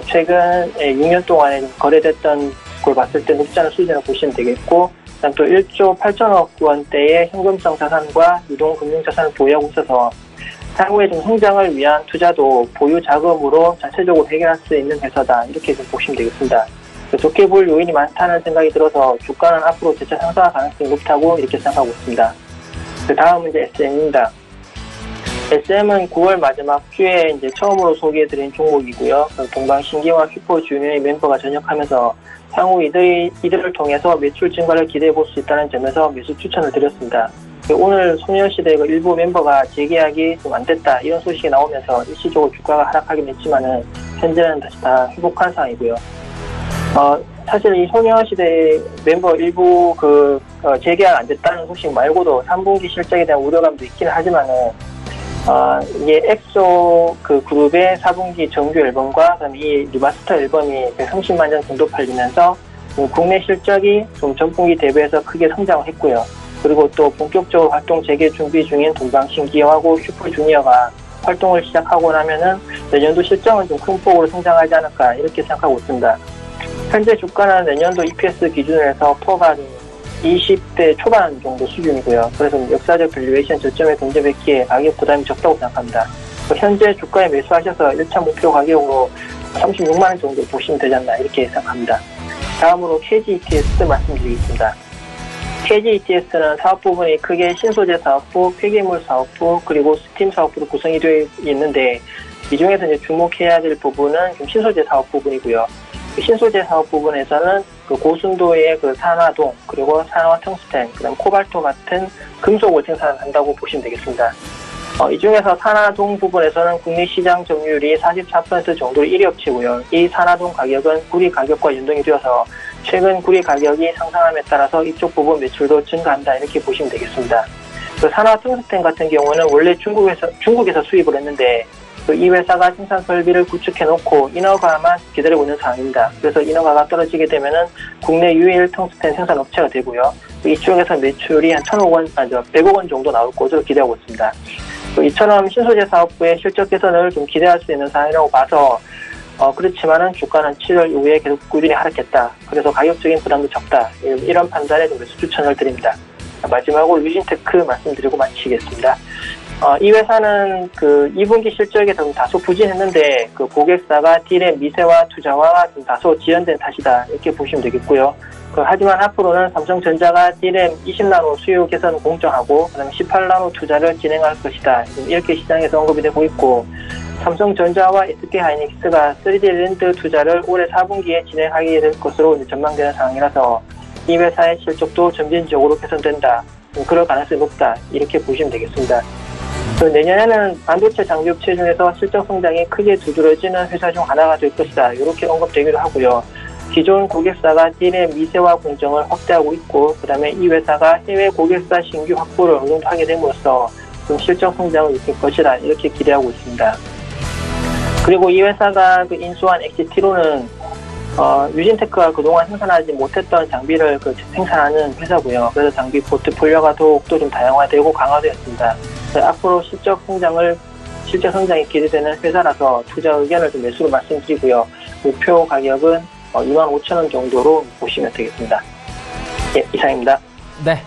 최근 6년 동안에 좀 거래됐던 걸 봤을 때 높지 않은 수준으로 보시면 되겠고, 그다음 또 1조 8천억 원대의 현금성 자산과 유동금융자산을 보유하고 있어서 향후에 좀 성장을 위한 투자도 보유 자금으로 자체적으로 해결할 수 있는 회사다, 이렇게 좀 보시면 되겠습니다. 좋게 볼 요인이 많다는 생각이 들어서 주가는 앞으로 재차 상승할 가능성이 높다고 이렇게 생각하고 있습니다. 다음은 이제 SM입니다. SM은 9월 마지막 주에 이제 처음으로 소개해드린 종목이고요. 동방신기와 슈퍼주니어의 멤버가 전역하면서 향후 이들을 통해서 매출 증가를 기대해 볼 수 있다는 점에서 매수 추천을 드렸습니다. 오늘 소녀시대 일부 멤버가 재계약이 좀 안 됐다, 이런 소식이 나오면서 일시적으로 주가가 하락하긴 했지만은 현재는 다시 다 회복한 상황이고요. 사실 이 소녀시대 멤버 일부 재계약 안 됐다는 소식 말고도 3분기 실적에 대한 우려감도 있긴 하지만은 이게 엑소 그룹의 4분기 정규 앨범과 그다음에 이 리마스터 앨범이 130만 장 정도 팔리면서 국내 실적이 좀 전분기 대비해서 크게 성장을 했고요. 그리고 또 본격적으로 활동 재개 준비 중인 동방신기하고 슈퍼주니어가 활동을 시작하고 나면은 내년도 실적은 좀 큰 폭으로 성장하지 않을까, 이렇게 생각하고 있습니다. 현재 주가는 내년도 EPS 기준으로 해서 퍼가 20대 초반 정도 수준이고요. 그래서 역사적 밸류에이션 저점에 근접했기에 가격 부담이 적다고 생각합니다. 현재 주가에 매수하셔서 1차 목표 가격으로 36만 원 정도 보시면 되지 않나, 이렇게 생각합니다. 다음으로 KG ETS 말씀드리겠습니다. KG ETS는 사업 부분이 크게 신소재 사업부, 폐기물 사업부, 그리고 스팀 사업부로 구성이 되어 있는데, 이 중에서 이제 주목해야 될 부분은 좀 신소재 사업 부분이고요. 신소재 사업 부분에서는 고순도의 산화동, 그리고 산화 텅스텐, 그다음 코발토 같은 금속을 생산한다고 보시면 되겠습니다. 이 중에서 산화동 부분에서는 국내 시장 점유율이 44% 정도로 1위 업체고요. 이 산화동 가격은 구리 가격과 연동이 되어서 최근 구리 가격이 상승함에 따라서 이쪽 부분 매출도 증가한다, 이렇게 보시면 되겠습니다. 산화 텅스텐 같은 경우는 원래 중국에서 수입을 했는데 이 회사가 생산 설비를 구축해놓고 인허가만 기다리고 있는 상황입니다. 그래서 인허가가 떨어지게 되면은 국내 유일 텅스텐 생산 업체가 되고요. 이쪽에서 매출이 한 100억 원 정도 나올 것으로 기대하고 있습니다. 이처럼 신소재 사업부의 실적 개선을 좀 기대할 수 있는 상황이라고 봐서 그렇지만은 주가는 7월 이후에 계속 꾸준히 하락했다. 그래서 가격적인 부담도 적다. 이런 판단에 좀 매수 추천을 드립니다. 마지막으로 유진테크 말씀드리고 마치겠습니다. 이 회사는 2분기 실적에 좀 다소 부진했는데 고객사가 딜의 미세화 투자와 좀 다소 지연된 탓이다. 이렇게 보시면 되겠고요. 하지만 앞으로는 삼성전자가 D램 20나노 수요 개선 공정하고 그다음에 18나노 투자를 진행할 것이다. 이렇게 시장에서 언급이 되고 있고 삼성전자와 SK하이닉스가 3D 랜드 투자를 올해 4분기에 진행하게 될 것으로 전망되는 상황이라서 이 회사의 실적도 점진적으로 개선된다. 그럴 가능성이 높다. 이렇게 보시면 되겠습니다. 내년에는 반도체 장비업체 중에서 실적 성장이 크게 두드러지는 회사 중 하나가 될 것이다. 이렇게 언급되기도 하고요. 기존 고객사가 D램 미세화 공정을 확대하고 있고 그다음에 이 회사가 해외 고객사 신규 확보를 어느 정도 하게 됨으로써 좀 실적 성장을 일으킬 것이다. 이렇게 기대하고 있습니다. 그리고 이 회사가 인수한 XT로는 유진테크가 그동안 생산하지 못했던 장비를 생산하는 회사고요. 그래서 장비 포트폴리오가 더욱더 좀 다양화되고 강화되었습니다. 앞으로 실적 성장이 기대되는 회사라서 투자 의견을 좀 매수로 말씀드리고요. 목표 가격은 25,000원 정도로 보시면 되겠습니다. 예, 이상입니다. 네.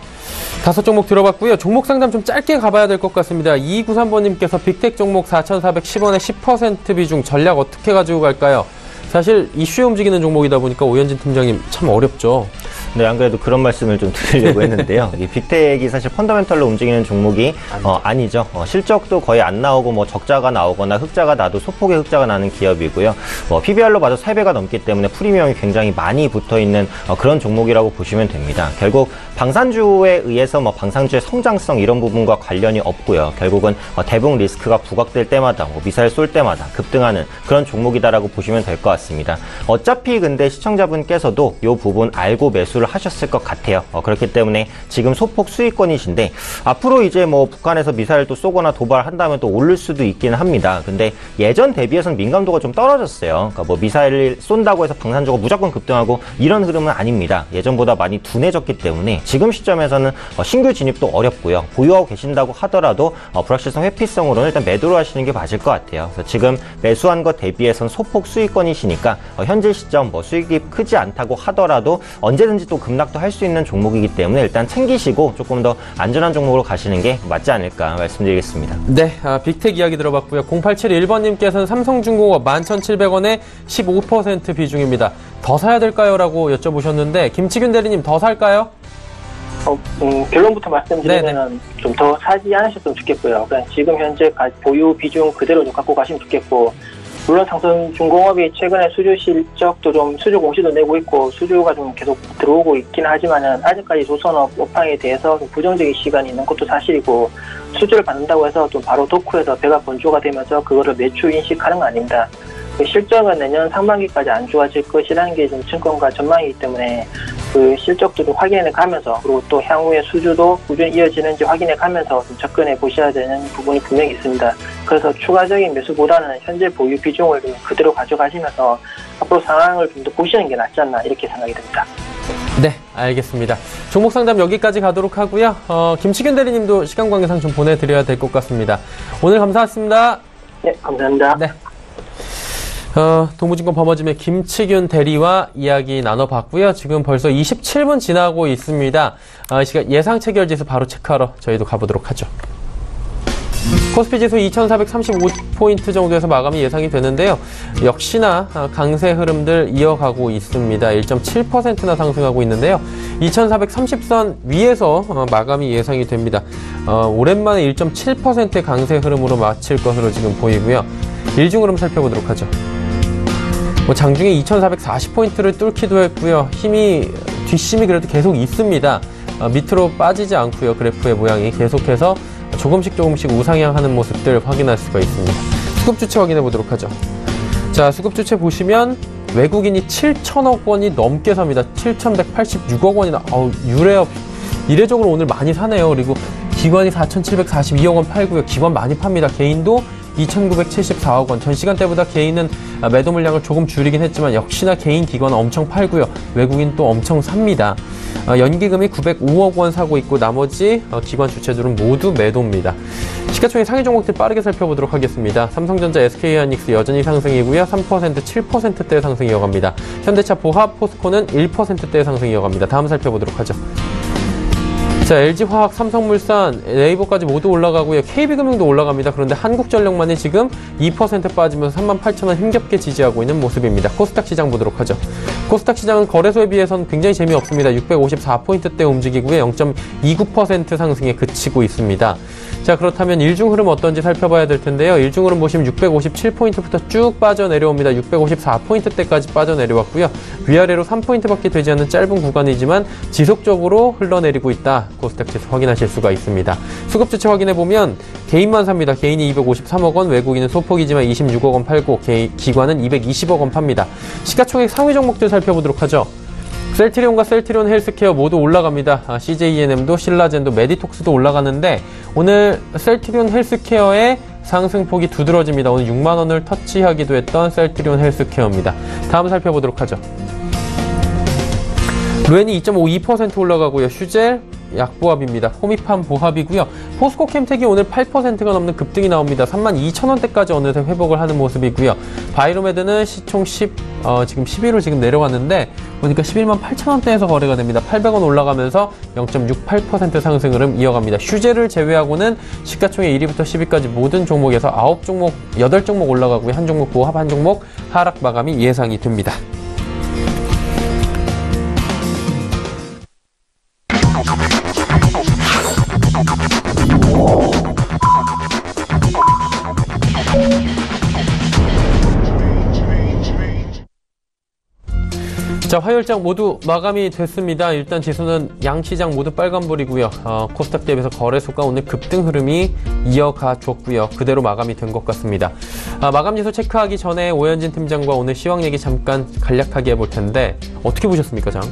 5종목 들어봤고요. 종목 상담 좀 짧게 가봐야 될 것 같습니다. 2293번님께서 빅텍 종목 4,410원에 10% 비중 전략 어떻게 가지고 갈까요? 사실 이슈에 움직이는 종목이다 보니까 오현진 팀장님 참 어렵죠. 네, 안 그래도 그런 말씀을 좀 드리려고 했는데요. 이 빅텍이 사실 펀더멘털로 움직이는 종목이 아니죠. 실적도 거의 안 나오고 적자가 나오거나 흑자가 나도 소폭의 흑자가 나는 기업이고요. PBR로 봐도 3배가 넘기 때문에 프리미엄이 굉장히 많이 붙어있는 그런 종목이라고 보시면 됩니다. 결국 방산주에 의해서 방산주의 성장성 이런 부분과 관련이 없고요. 결국은 대북 리스크가 부각될 때마다 미사일 쏠 때마다 급등하는 그런 종목이다라고 보시면 될 것 같습니다. 어차피 근데 시청자분께서도 이 부분 알고 매수를 하셨을 것 같아요. 그렇기 때문에 지금 소폭 수익권이신데 앞으로 이제 북한에서 미사일 또 쏘거나 도발한다면 또 오를 수도 있기는 합니다. 근데 예전 대비해서는 민감도가 좀 떨어졌어요. 그러니까 미사일을 쏜다고 해서 방산주가 무조건 급등하고 이런 흐름은 아닙니다. 예전보다 많이 둔해졌기 때문에 지금 시점에서는 신규 진입도 어렵고요. 보유하고 계신다고 하더라도 불확실성 회피성으로는 일단 매도를 하시는 게 맞을 것 같아요. 그래서 지금 매수한 것 대비해서는 소폭 수익권이시니까 현재 시점 수익이 크지 않다고 하더라도 언제든지 또 급락도 할 수 있는 종목이기 때문에 일단 챙기시고 조금 더 안전한 종목으로 가시는 게 맞지 않을까 말씀드리겠습니다. 네, 빅텍 이야기 들어봤고요. 0871번님께서는 삼성중공업 11,700원에 15% 비중입니다. 더 사야 될까요? 라고 여쭤보셨는데 김치균 대리님 더 살까요? 결론부터 말씀드리면 좀 더 사지 않으셨으면 좋겠고요. 그냥 지금 현재 보유 비중 그대로 좀 갖고 가시면 좋겠고 물론 삼성중공업이 최근에 수주 실적도 수주 공시도 내고 있고 수주가 좀 계속 들어오고 있긴 하지만은 아직까지 조선업 업황에 대해서 좀 부정적인 시간이 있는 것도 사실이고 수주를 받는다고 해서 좀 바로 도쿠에서 배가 건조가 되면서 그거를 매출 인식하는 건 아닙니다. 실적은 내년 상반기까지 안 좋아질 것이라는 게 지금 증권가 전망이기 때문에 실적도 좀 확인해 가면서 그리고 또 향후에 수주도 꾸준히 이어지는지 확인해 가면서 좀 접근해 보셔야 되는 부분이 분명히 있습니다. 그래서 추가적인 매수보다는 현재 보유 비중을 좀 그대로 가져가시면서 앞으로 상황을 좀 더 보시는 게 낫지 않나 이렇게 생각이 듭니다. 네, 알겠습니다. 종목 상담 여기까지 가도록 하고요. 김치균 대리님도 시간 관계상 좀 보내드려야 될 것 같습니다. 오늘 감사했습니다. 네, 감사합니다. 네. 동부증권 범어짐의 김치균 대리와 이야기 나눠봤고요. 지금 벌써 27분 지나고 있습니다. 이 시간 예상 체결지수 바로 체크하러 저희도 가보도록 하죠. 코스피지수 2,435포인트 정도에서 마감이 예상이 되는데요. 역시나 강세 흐름들 이어가고 있습니다. 1.7%나 상승하고 있는데요. 2,430선 위에서 마감이 예상이 됩니다. 오랜만에 1.7%의 강세 흐름으로 마칠 것으로 지금 보이고요. 일중 흐름 살펴보도록 하죠. 장중에 2,440포인트를 뚫기도 했고요. 뒷심이 그래도 계속 있습니다. 밑으로 빠지지 않고요. 그래프의 모양이 계속해서 조금씩 우상향하는 모습들 확인할 수가 있습니다. 수급 주체 확인해 보도록 하죠. 자, 수급 주체 보시면 외국인이 7천억 원이 넘게 삽니다. 7,186억 원이나 유례없 이례적으로 오늘 많이 사네요. 그리고 기관이 4,742억 원 팔고요. 기관 많이 팝니다. 개인도 2,974억 원. 전 시간대보다 개인은 매도 물량을 조금 줄이긴 했지만 역시나 개인 기관은 엄청 팔고요. 외국인 또 엄청 삽니다. 연기금이 905억 원 사고 있고 나머지 기관 주체들은 모두 매도입니다. 시가총액 상위 종목들 빠르게 살펴보도록 하겠습니다. 삼성전자, SK하이닉스 여전히 상승이고요. 3%, 7%대의 상승 이어갑니다. 현대차, 보합, 포스코는 1%대의 상승 이어갑니다. 다음 살펴보도록 하죠. 자, LG화학, 삼성물산, 네이버까지 모두 올라가고요. KB금융도 올라갑니다. 그런데 한국전력만이 지금 2% 빠지면서 38,000원 힘겹게 지지하고 있는 모습입니다. 코스닥 시장 보도록 하죠. 코스닥 시장은 거래소에 비해서는 굉장히 재미없습니다. 654포인트대 움직이고요. 0.29% 상승에 그치고 있습니다. 자, 그렇다면 일중 흐름 어떤지 살펴봐야 될 텐데요. 일중 흐름 보시면 657포인트부터 쭉 빠져내려옵니다. 654포인트대까지 빠져내려왔고요. 위아래로 3포인트밖에 되지 않는 짧은 구간이지만 지속적으로 흘러내리고 있다. 코스닥 지수 확인하실 수가 있습니다. 수급 주체 확인해보면 개인만 삽니다. 개인이 253억 원, 외국인은 소폭이지만 26억 원 팔고 기관은 220억 원 팝니다. 시가총액 상위 종목들 살펴보도록 하죠. 셀트리온과 셀트리온 헬스케어 모두 올라갑니다. CJENM도 신라젠도 메디톡스도 올라가는데 오늘 셀트리온 헬스케어의 상승폭이 두드러집니다. 오늘 6만 원을 터치하기도 했던 셀트리온 헬스케어입니다. 다음 살펴보도록 하죠. 루엔이 2.52% 올라가고요. 슈젤 약보합입니다. 호미팜 보합이고요. 포스코 캠텍이 오늘 8%가 넘는 급등이 나옵니다. 32,000원대까지 어느새 회복을 하는 모습이고요. 바이로메드는 시총 지금 11로 지금 내려갔는데 보니까 11만 8천원대에서 거래가 됩니다. 800원 올라가면서 0.68% 상승 흐름 이어갑니다. 슈젤을 제외하고는 시가총액 1위부터 10위까지 모든 종목에서 8종목 올라가고요. 한 종목 보합, 한 종목 하락 마감이 예상이 됩니다. 자, 화요일장 모두 마감이 됐습니다. 일단 지수는 양시장 모두 빨간불이고요. 코스닥 대비해서 거래소가 오늘 급등 흐름이 이어가 줬고요. 그대로 마감이 된 것 같습니다. 마감 지수 체크하기 전에 오현진 팀장과 오늘 시황 얘기 잠깐 간략하게 해볼 텐데 어떻게 보셨습니까, 장?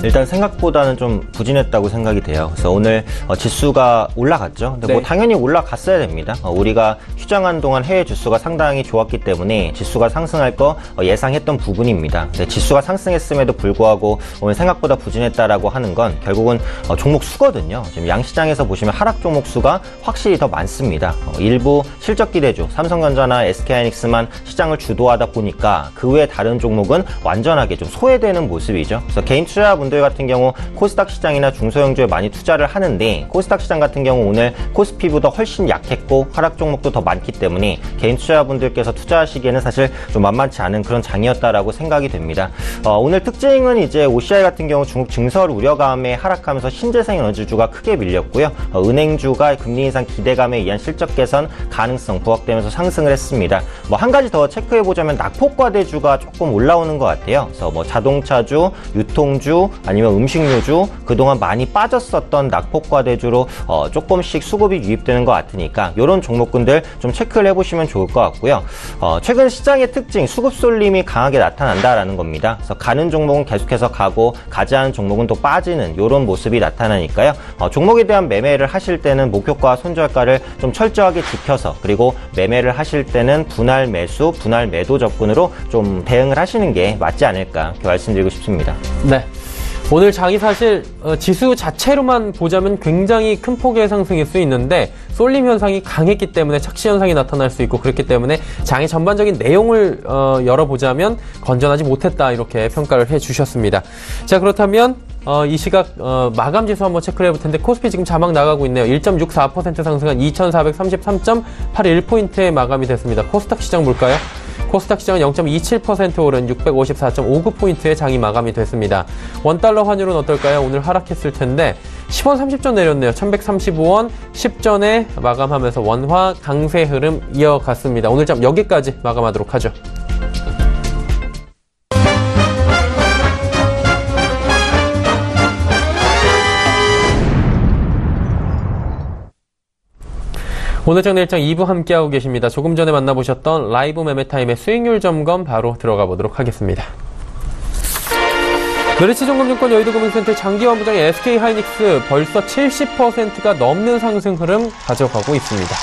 일단 생각보다는 좀 부진했다고 생각이 돼요. 그래서 오늘 지수가 올라갔죠. 근데 네. 뭐 당연히 올라갔어야 됩니다. 우리가 휴장한 동안 해외 지수가 상당히 좋았기 때문에 지수가 상승할 거 예상했던 부분입니다. 근데 지수가 상승했음에도 불구하고 오늘 생각보다 부진했다라고 하는 건 결국은 종목 수거든요. 지금 양시장에서 보시면 하락 종목 수가 확실히 더 많습니다. 일부 실적 기대주 삼성전자나 SK하이닉스만 시장을 주도하다 보니까 그 외 다른 종목은 완전하게 좀 소외되는 모습이죠. 그래서 개인 투자분들 같은 경우 코스닥 시장이나 중소형주에 많이 투자를 하는데 코스닥 시장 같은 경우 오늘 코스피보다 훨씬 약했고 하락 종목도 더 많기 때문에 개인 투자분들께서 투자하시기에는 사실 좀 만만치 않은 그런 장이었다라고 생각이 됩니다. 오늘 특징은 이제 OCI 같은 경우 중국 증설 우려감에 하락하면서 신재생에너지주가 크게 밀렸고요. 은행주가 금리 인상 기대감에 의한 실적 개선 가능성 부각되면서 상승을 했습니다. 한 가지 더 체크해보자면 낙폭과대주가 조금 올라오는 것 같아요. 그래서 자동차주, 유통주, 아니면 음식료주 그동안 많이 빠졌었던 낙폭과대주로 조금씩 수급이 유입되는 것 같으니까 이런 종목군들 좀 체크를 해보시면 좋을 것 같고요. 최근 시장의 특징 수급 쏠림이 강하게 나타난다라는 겁니다. 그래서 가는 종목은 계속해서 가고 가지 않은 종목은 또 빠지는 이런 모습이 나타나니까요. 종목에 대한 매매를 하실 때는 목표가 손절가를 좀 철저하게 지켜서 그리고 매매를 하실 때는 분할 매수, 분할 매도 접근으로 좀 대응을 하시는 게 맞지 않을까 이렇게 말씀드리고 싶습니다. 네. 오늘 장이 사실 지수 자체로만 보자면 굉장히 큰 폭의 상승일 수 있는데 쏠림 현상이 강했기 때문에 착시 현상이 나타날 수 있고 그렇기 때문에 장의 전반적인 내용을 열어보자면 건전하지 못했다 이렇게 평가를 해주셨습니다. 자, 그렇다면 이 시각 마감 지수 한번 체크를 해볼 텐데 코스피 지금 자막 나가고 있네요. 1.64% 상승한 2433.81포인트에 마감이 됐습니다. 코스닥 시장 볼까요? 코스닥 시장은 0.27% 오른 654.59포인트의 장이 마감이 됐습니다. 원달러 환율은 어떨까요? 오늘 하락했을 텐데 10원 30전 내렸네요. 1135원 10전에 마감하면서 원화 강세 흐름 이어갔습니다. 오늘 장 여기까지 마감하도록 하죠. 오늘 장내일장 2부 함께하고 계십니다. 조금 전에 만나보셨던 라이브 매매타임의 수익률 점검 바로 들어가 보도록 하겠습니다. 메리츠증권증권 여의도금융센터 장기환 부장의 SK하이닉스 벌써 70%가 넘는 상승 흐름 가져가고 있습니다.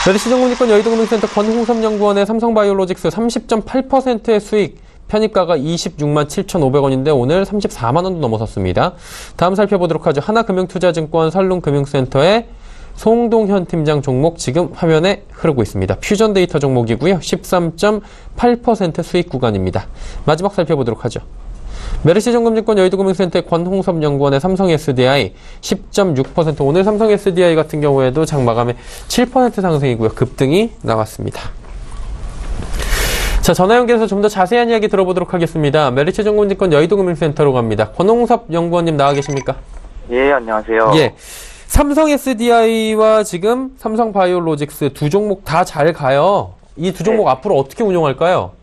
메리츠증권증권 여의도금융센터 권홍섭 연구원의 삼성바이오로직스 30.8%의 수익, 편입가가 26만 7,500원인데 오늘 34만 원도 넘어섰습니다. 다음 살펴보도록 하죠. 하나금융투자증권 설lun금융센터의 송동현 팀장 종목 지금 화면에 흐르고 있습니다. 퓨전 데이터 종목이고요. 13.8% 수익 구간입니다. 마지막 살펴보도록 하죠. 메르시정금증권 여의도금융센터의 권홍섭 연구원의 삼성 SDI 10.6%. 오늘 삼성 SDI 같은 경우에도 장 마감에 7% 상승이고요. 급등이 나왔습니다. 자, 전화 연결해서 좀 더 자세한 이야기 들어보도록 하겠습니다. 메르시정금증권 여의도금융센터로 갑니다. 권홍섭 연구원님 나와 계십니까? 예, 안녕하세요. 예. 삼성 SDI와 지금 삼성 바이오로직스 두 종목 다 잘 가요. 이 두 종목 앞으로 어떻게 운용할까요?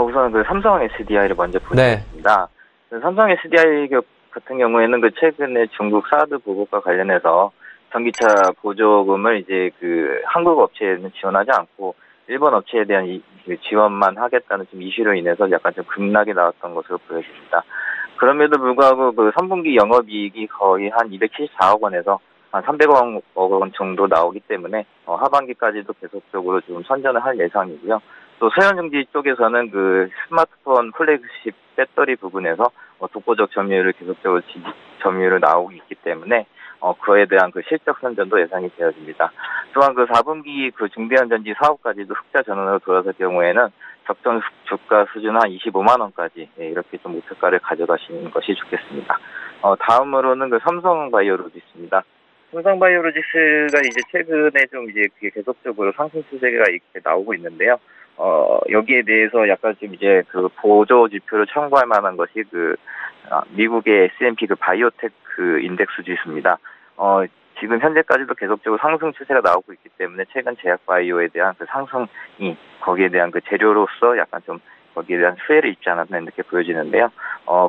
우선 그 삼성 SDI를 먼저 보겠습니다. 네. 삼성 SDI 같은 경우에는 그 최근에 중국 사드 보복과 관련해서 전기차 보조금을 이제 그 한국 업체에는 지원하지 않고 일본 업체에 대한 지원만 하겠다는 좀 이슈로 인해서 약간 좀 급락이 나왔던 것으로 보여집니다. 그럼에도 불구하고 그 3분기 영업이익이 거의 한 274억 원에서 한 300억 원 정도 나오기 때문에 하반기까지도 계속적으로 좀 선전을 할 예상이고요. 또 서현중지 쪽에서는 그 스마트폰 플래그십 배터리 부분에서 독보적 점유율을 계속적으로 점유율을 나오고 있기 때문에 그에 대한 그 실적 선전도 예상이 되어집니다. 또한 그 4분기 그 중대한 전지 사업까지도 흑자 전환으로 돌아설 경우에는 적정 주가 수준 한 25만 원까지 이렇게 좀 목표가를 가져가시는 것이 좋겠습니다. 다음으로는 그 삼성 바이오로직스입니다. 삼성 바이오로직스가 이제 최근에 좀 이제 그게 계속적으로 상승 추세가 이렇게 나오고 있는데요. 여기에 대해서 약간 좀 이제 그 보조 지표를 참고할 만한 것이 그 미국의 S&P 그 바이오테크 인덱스 지수입니다. 지금 현재까지도 계속적으로 상승 추세가 나오고 있기 때문에 최근 제약 바이오에 대한 그 상승이 거기에 대한 그 재료로서 약간 좀 거기에 대한 수혜를 입지 않았나 이렇게 보여지는데요.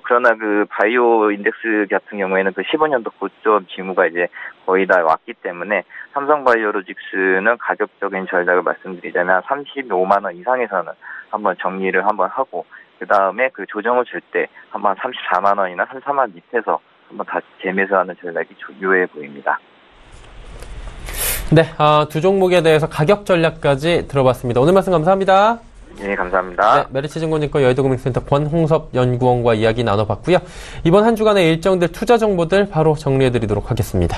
그러나 그 바이오 인덱스 같은 경우에는 그 15년도 고점 징후가 이제 거의 다 왔기 때문에 삼성 바이오로직스는 가격적인 전략을 말씀드리자면 35만 원 이상에서는 한번 정리를 한번 하고 그 다음에 그 조정을 줄 때 한번 34만 원이나 34만 밑에서 한번 다시 재매수하는 전략이 유효해 보입니다. 네, 두 종목에 대해서 가격 전략까지 들어봤습니다. 오늘 말씀 감사합니다. 네, 감사합니다. 네, 메르시증권증권 여의도금융센터 권홍섭 연구원과 이야기 나눠봤고요. 이번 한 주간의 일정들 투자 정보들 바로 정리해드리도록 하겠습니다.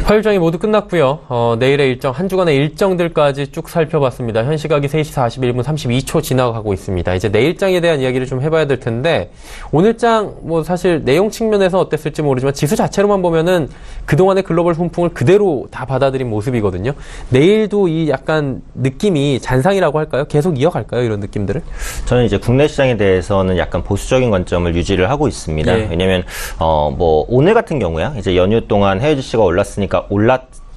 화요일장이 모두 끝났고요. 내일의 일정, 한 주간의 일정들까지 쭉 살펴봤습니다. 현 시각이 3시 41분 32초 지나가고 있습니다. 이제 내일장에 대한 이야기를 좀 해봐야 될 텐데, 오늘장 뭐 사실 내용 측면에서 어땠을지 모르지만 지수 자체로만 보면은 그동안의 글로벌 훈풍을 그대로 다 받아들인 모습이거든요. 내일도 이 약간 느낌이 잔상이라고 할까요? 계속 이어갈까요? 이런 느낌들을? 저는 이제 국내 시장에 대해서는 약간 보수적인 관점을 유지를 하고 있습니다. 예. 왜냐면 뭐 오늘 같은 경우야 이제 연휴 동안 해외 주시가 올랐으니까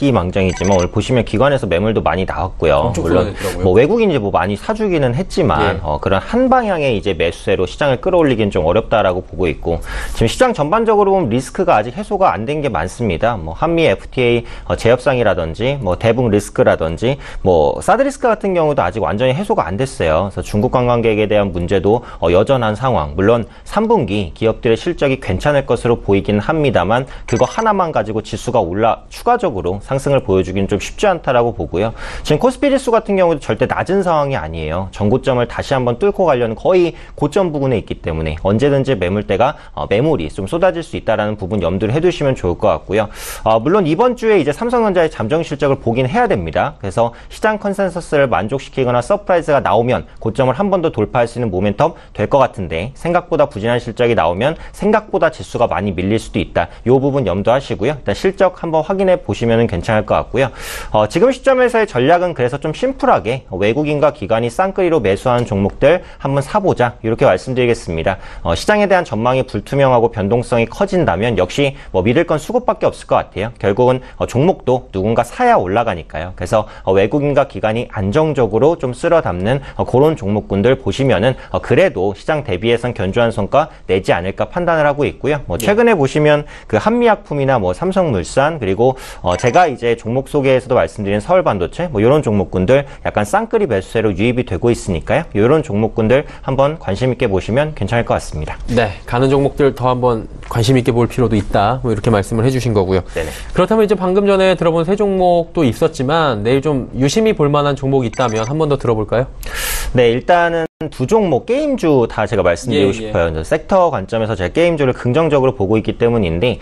망정이지만 오늘 보시면 기관에서 매물도 많이 나왔고요. 물론 뭐 외국인이 뭐 많이 사주기는 했지만 그런 한 방향의 이제 매수세로 시장을 끌어올리기는 좀 어렵다라고 보고 있고, 지금 시장 전반적으로 보면 리스크가 아직 해소가 안 된 게 많습니다. 뭐 한미 FTA 재협상이라든지 뭐 대북 리스크라든지 뭐 사드 리스크 같은 경우도 아직 완전히 해소가 안 됐어요. 그래서 중국 관광객에 대한 문제도 여전한 상황. 물론 3분기 기업들의 실적이 괜찮을 것으로 보이긴 합니다만 그거 하나만 가지고 지수가 추가적으로 상승을 보여주기는 좀 쉽지 않다라고 보고요. 지금 코스피 지수 같은 경우도 절대 낮은 상황이 아니에요. 전고점을 다시 한번 뚫고 가려는 거의 고점 부근에 있기 때문에 언제든지 매물대가 매물이 좀 쏟아질 수 있다라는 부분 염두를 해두시면 좋을 것 같고요. 물론 이번 주에 이제 삼성전자의 잠정 실적을 보긴 해야 됩니다. 그래서 시장 컨센서스를 만족시키거나 서프라이즈가 나오면 고점을 한 번 더 돌파할 수 있는 모멘텀 될 것 같은데, 생각보다 부진한 실적이 나오면 생각보다 지수가 많이 밀릴 수도 있다. 이 부분 염두하시고요. 일단 실적 한번 확인해 보시면 괜찮을 것 같고요. 지금 시점에서의 전략은 그래서 좀 심플하게 외국인과 기관이 쌍끌이로 매수하는 종목들 한번 사보자, 이렇게 말씀드리겠습니다. 시장에 대한 전망이 불투명하고 변동성이 커진다면 역시 뭐 믿을 건 수급밖에 없을 것 같아요. 결국은 종목도 누군가 사야 올라가니까요. 그래서 외국인과 기관이 안정적으로 좀 쓸어 담는 그런 종목군들 보시면은 그래도 시장 대비해선 견조한 성과 내지 않을까 판단을 하고 있고요. 뭐 최근에 보시면 그 한미약품이나 뭐 삼성물산, 그리고 제가 이제 종목 소개에서도 말씀드린 서울반도체 뭐 이런 종목군들 약간 쌍끌이 매수세로 유입이 되고 있으니까요. 이런 종목군들 한번 관심 있게 보시면 괜찮을 것 같습니다. 네, 가는 종목들 더 한번 관심 있게 볼 필요도 있다, 뭐 이렇게 말씀을 해주신 거고요. 네네. 그렇다면 이제 방금 전에 들어본 세 종목도 있었지만 내일 좀 유심히 볼 만한 종목이 있다면 한 번 더 들어볼까요? 네, 일단은 두 종목 게임주 다 제가 말씀드리고 싶어요. 섹터 관점에서 제가 게임주를 긍정적으로 보고 있기 때문인데,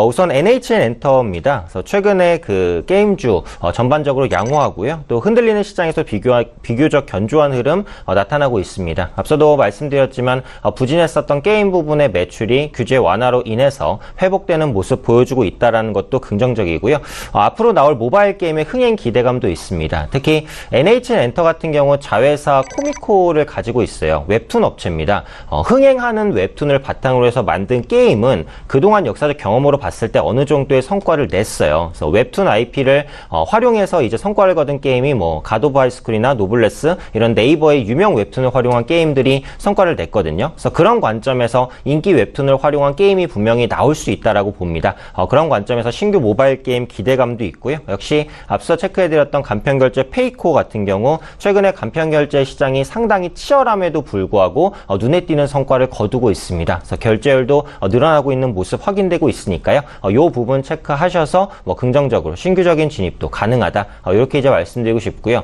우선 NHN엔터입니다. 그래서 최근에 그 게임주 전반적으로 양호하고요. 또 흔들리는 시장에서 비교적 견조한 흐름 나타나고 있습니다. 앞서도 말씀드렸지만 부진했었던 게임 부분의 매출이 규제 완화로 인해서 회복되는 모습 보여주고 있다는 것도 긍정적이고요. 앞으로 나올 모바일 게임의 흥행 기대감도 있습니다. 특히 NHN엔터 같은 경우 자회사 코미코를 가지고 있어요. 웹툰 업체입니다. 흥행하는 웹툰을 바탕으로 해서 만든 게임은 그동안 역사적 경험으로 봤을 때 어느 정도의 성과를 냈어요. 그래서 웹툰 IP를 활용해서 이제 성과를 거둔 게임이 뭐 갓 오브 하이스쿨이나 노블레스, 이런 네이버의 유명 웹툰을 활용한 게임들이 성과를 냈거든요. 그래서 그런 관점에서 인기 웹툰을 활용한 게임이 분명히 나올 수 있다라고 봅니다. 그런 관점에서 신규 모바일 게임 기대감도 있고요. 역시 앞서 체크해드렸던 간편결제 페이코 같은 경우 최근에 간편결제 시장이 상당히 치열함에도 불구하고 눈에 띄는 성과를 거두고 있습니다. 그래서 결제율도 늘어나고 있는 모습 확인되고 있으니까요. 이 부분 체크하셔서 뭐 긍정적으로 신규적인 진입도 가능하다, 이렇게 이제 말씀드리고 싶고요.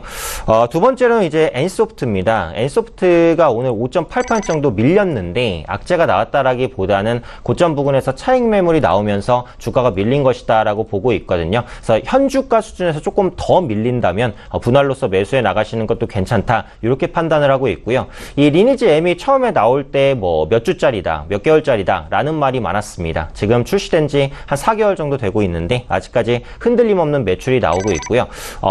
두 번째로는 이제 엔소프트입니다. 엔소프트가 오늘 5.8% 정도 밀렸는데 악재가 나왔다라기보다는 고점 부근에서 차익 매물이 나오면서 주가가 밀린 것이다라고 보고 있거든요. 그래서 현주가 수준에서 조금 더 밀린다면 분할로서 매수해 나가시는 것도 괜찮다, 이렇게 판단을 하고 있고요. 이 리니지 M이 처음에 나올 때 뭐 몇 주짜리다, 몇 개월짜리다 라는 말이 많았습니다. 지금 출시된 지 한 4개월 정도 되고 있는데 아직까지 흔들림 없는 매출이 나오고 있고요.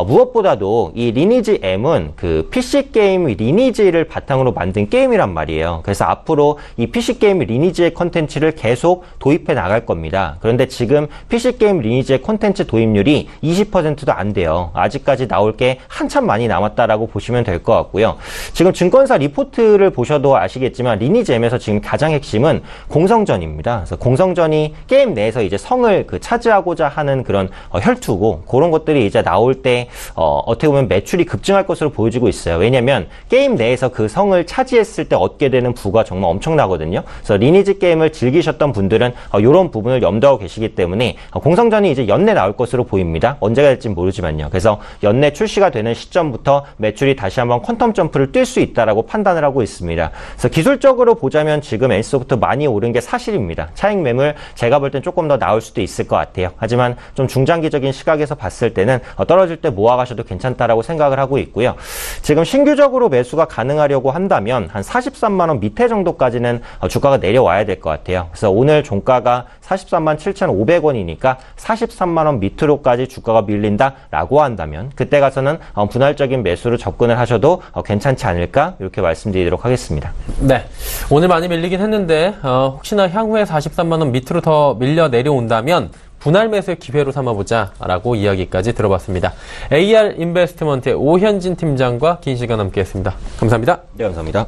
무엇보다도 이 리니지 M은 그 PC 게임 리니지를 바탕으로 만든 게임이란 말이에요. 그래서 앞으로 이 PC 게임 리니지의 콘텐츠를 계속 도입해 나갈 겁니다. 그런데 지금 PC 게임 리니지의 콘텐츠 도입률이 20%도 안 돼요. 아직까지 나올 게 한참 많이 남았다라고 보시면 될 것 같고요. 지금 증권사 리포트를 보셔도 아시겠지만 리니지 M에서 지금 가장 핵심은 공성전입니다. 그래서 공성전이 게임 내에서 이제 성을 차지하고자 하는 그런 혈투고, 그런 것들이 이제 나올 때 어떻게 보면 매출이 급증할 것으로 보여지고 있어요. 왜냐면 게임 내에서 그 성을 차지했을 때 얻게 되는 부가 정말 엄청나거든요. 그래서 리니지 게임을 즐기셨던 분들은 이런 부분을 염두하고 계시기 때문에 공성전이 이제 연내 나올 것으로 보입니다. 언제가 될지는 모르지만요. 그래서 연내 출시가 되는 시점부터 매출이 다시 한번 퀀텀 점프를 뛸 수 있다라고 판단을 하고 있습니다. 그래서 기술적으로 보자면 지금 NC소프트 많이 오른 게 사실입니다. 차익 매물 제가 볼 땐 조금 더 나올 수도 있을 것 같아요. 하지만 좀 중장기적인 시각에서 봤을 때는 떨어질 때 모아가셔도 괜찮다라고 생각을 하고 있고요. 지금 신규적으로 매수가 가능하려고 한다면 한 43만 원 밑에 정도까지는 주가가 내려와야 될 것 같아요. 그래서 오늘 종가가 43만 7,500원이니까 43만 원 밑으로까지 주가가 밀린다라고 한다면 그때 가서는 분할적인 매수로 접근을 하셔도 괜찮지 않을까 이렇게 말씀드리도록 하겠습니다. 네, 오늘 많이 밀리긴 했는데 혹시나 향후에 43만 원 밑으로 더 밀려 내려온다면 분할 매수의 기회로 삼아보자라고 이야기까지 들어봤습니다. AR 인베스트먼트의 오현진 팀장과 긴 시간 함께했습니다. 감사합니다. 네, 감사합니다.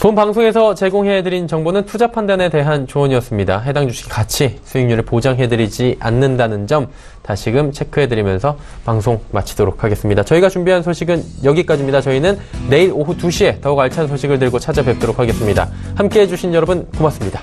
본 방송에서 제공해드린 정보는 투자 판단에 대한 조언이었습니다. 해당 주식 가치, 수익률을 보장해드리지 않는다는 점 다시금 체크해드리면서 방송 마치도록 하겠습니다. 저희가 준비한 소식은 여기까지입니다. 저희는 내일 오후 2시에 더욱 알찬 소식을 들고 찾아뵙도록 하겠습니다. 함께해주신 여러분 고맙습니다.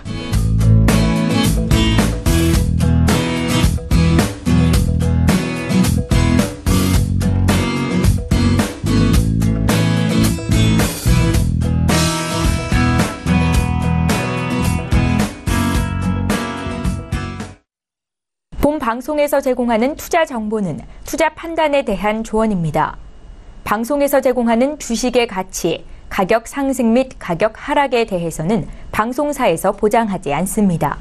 본 방송에서 제공하는 투자 정보는 투자 판단에 대한 조언입니다. 방송에서 제공하는 주식의 가치, 가격 상승 및 가격 하락에 대해서는 방송사에서 보장하지 않습니다.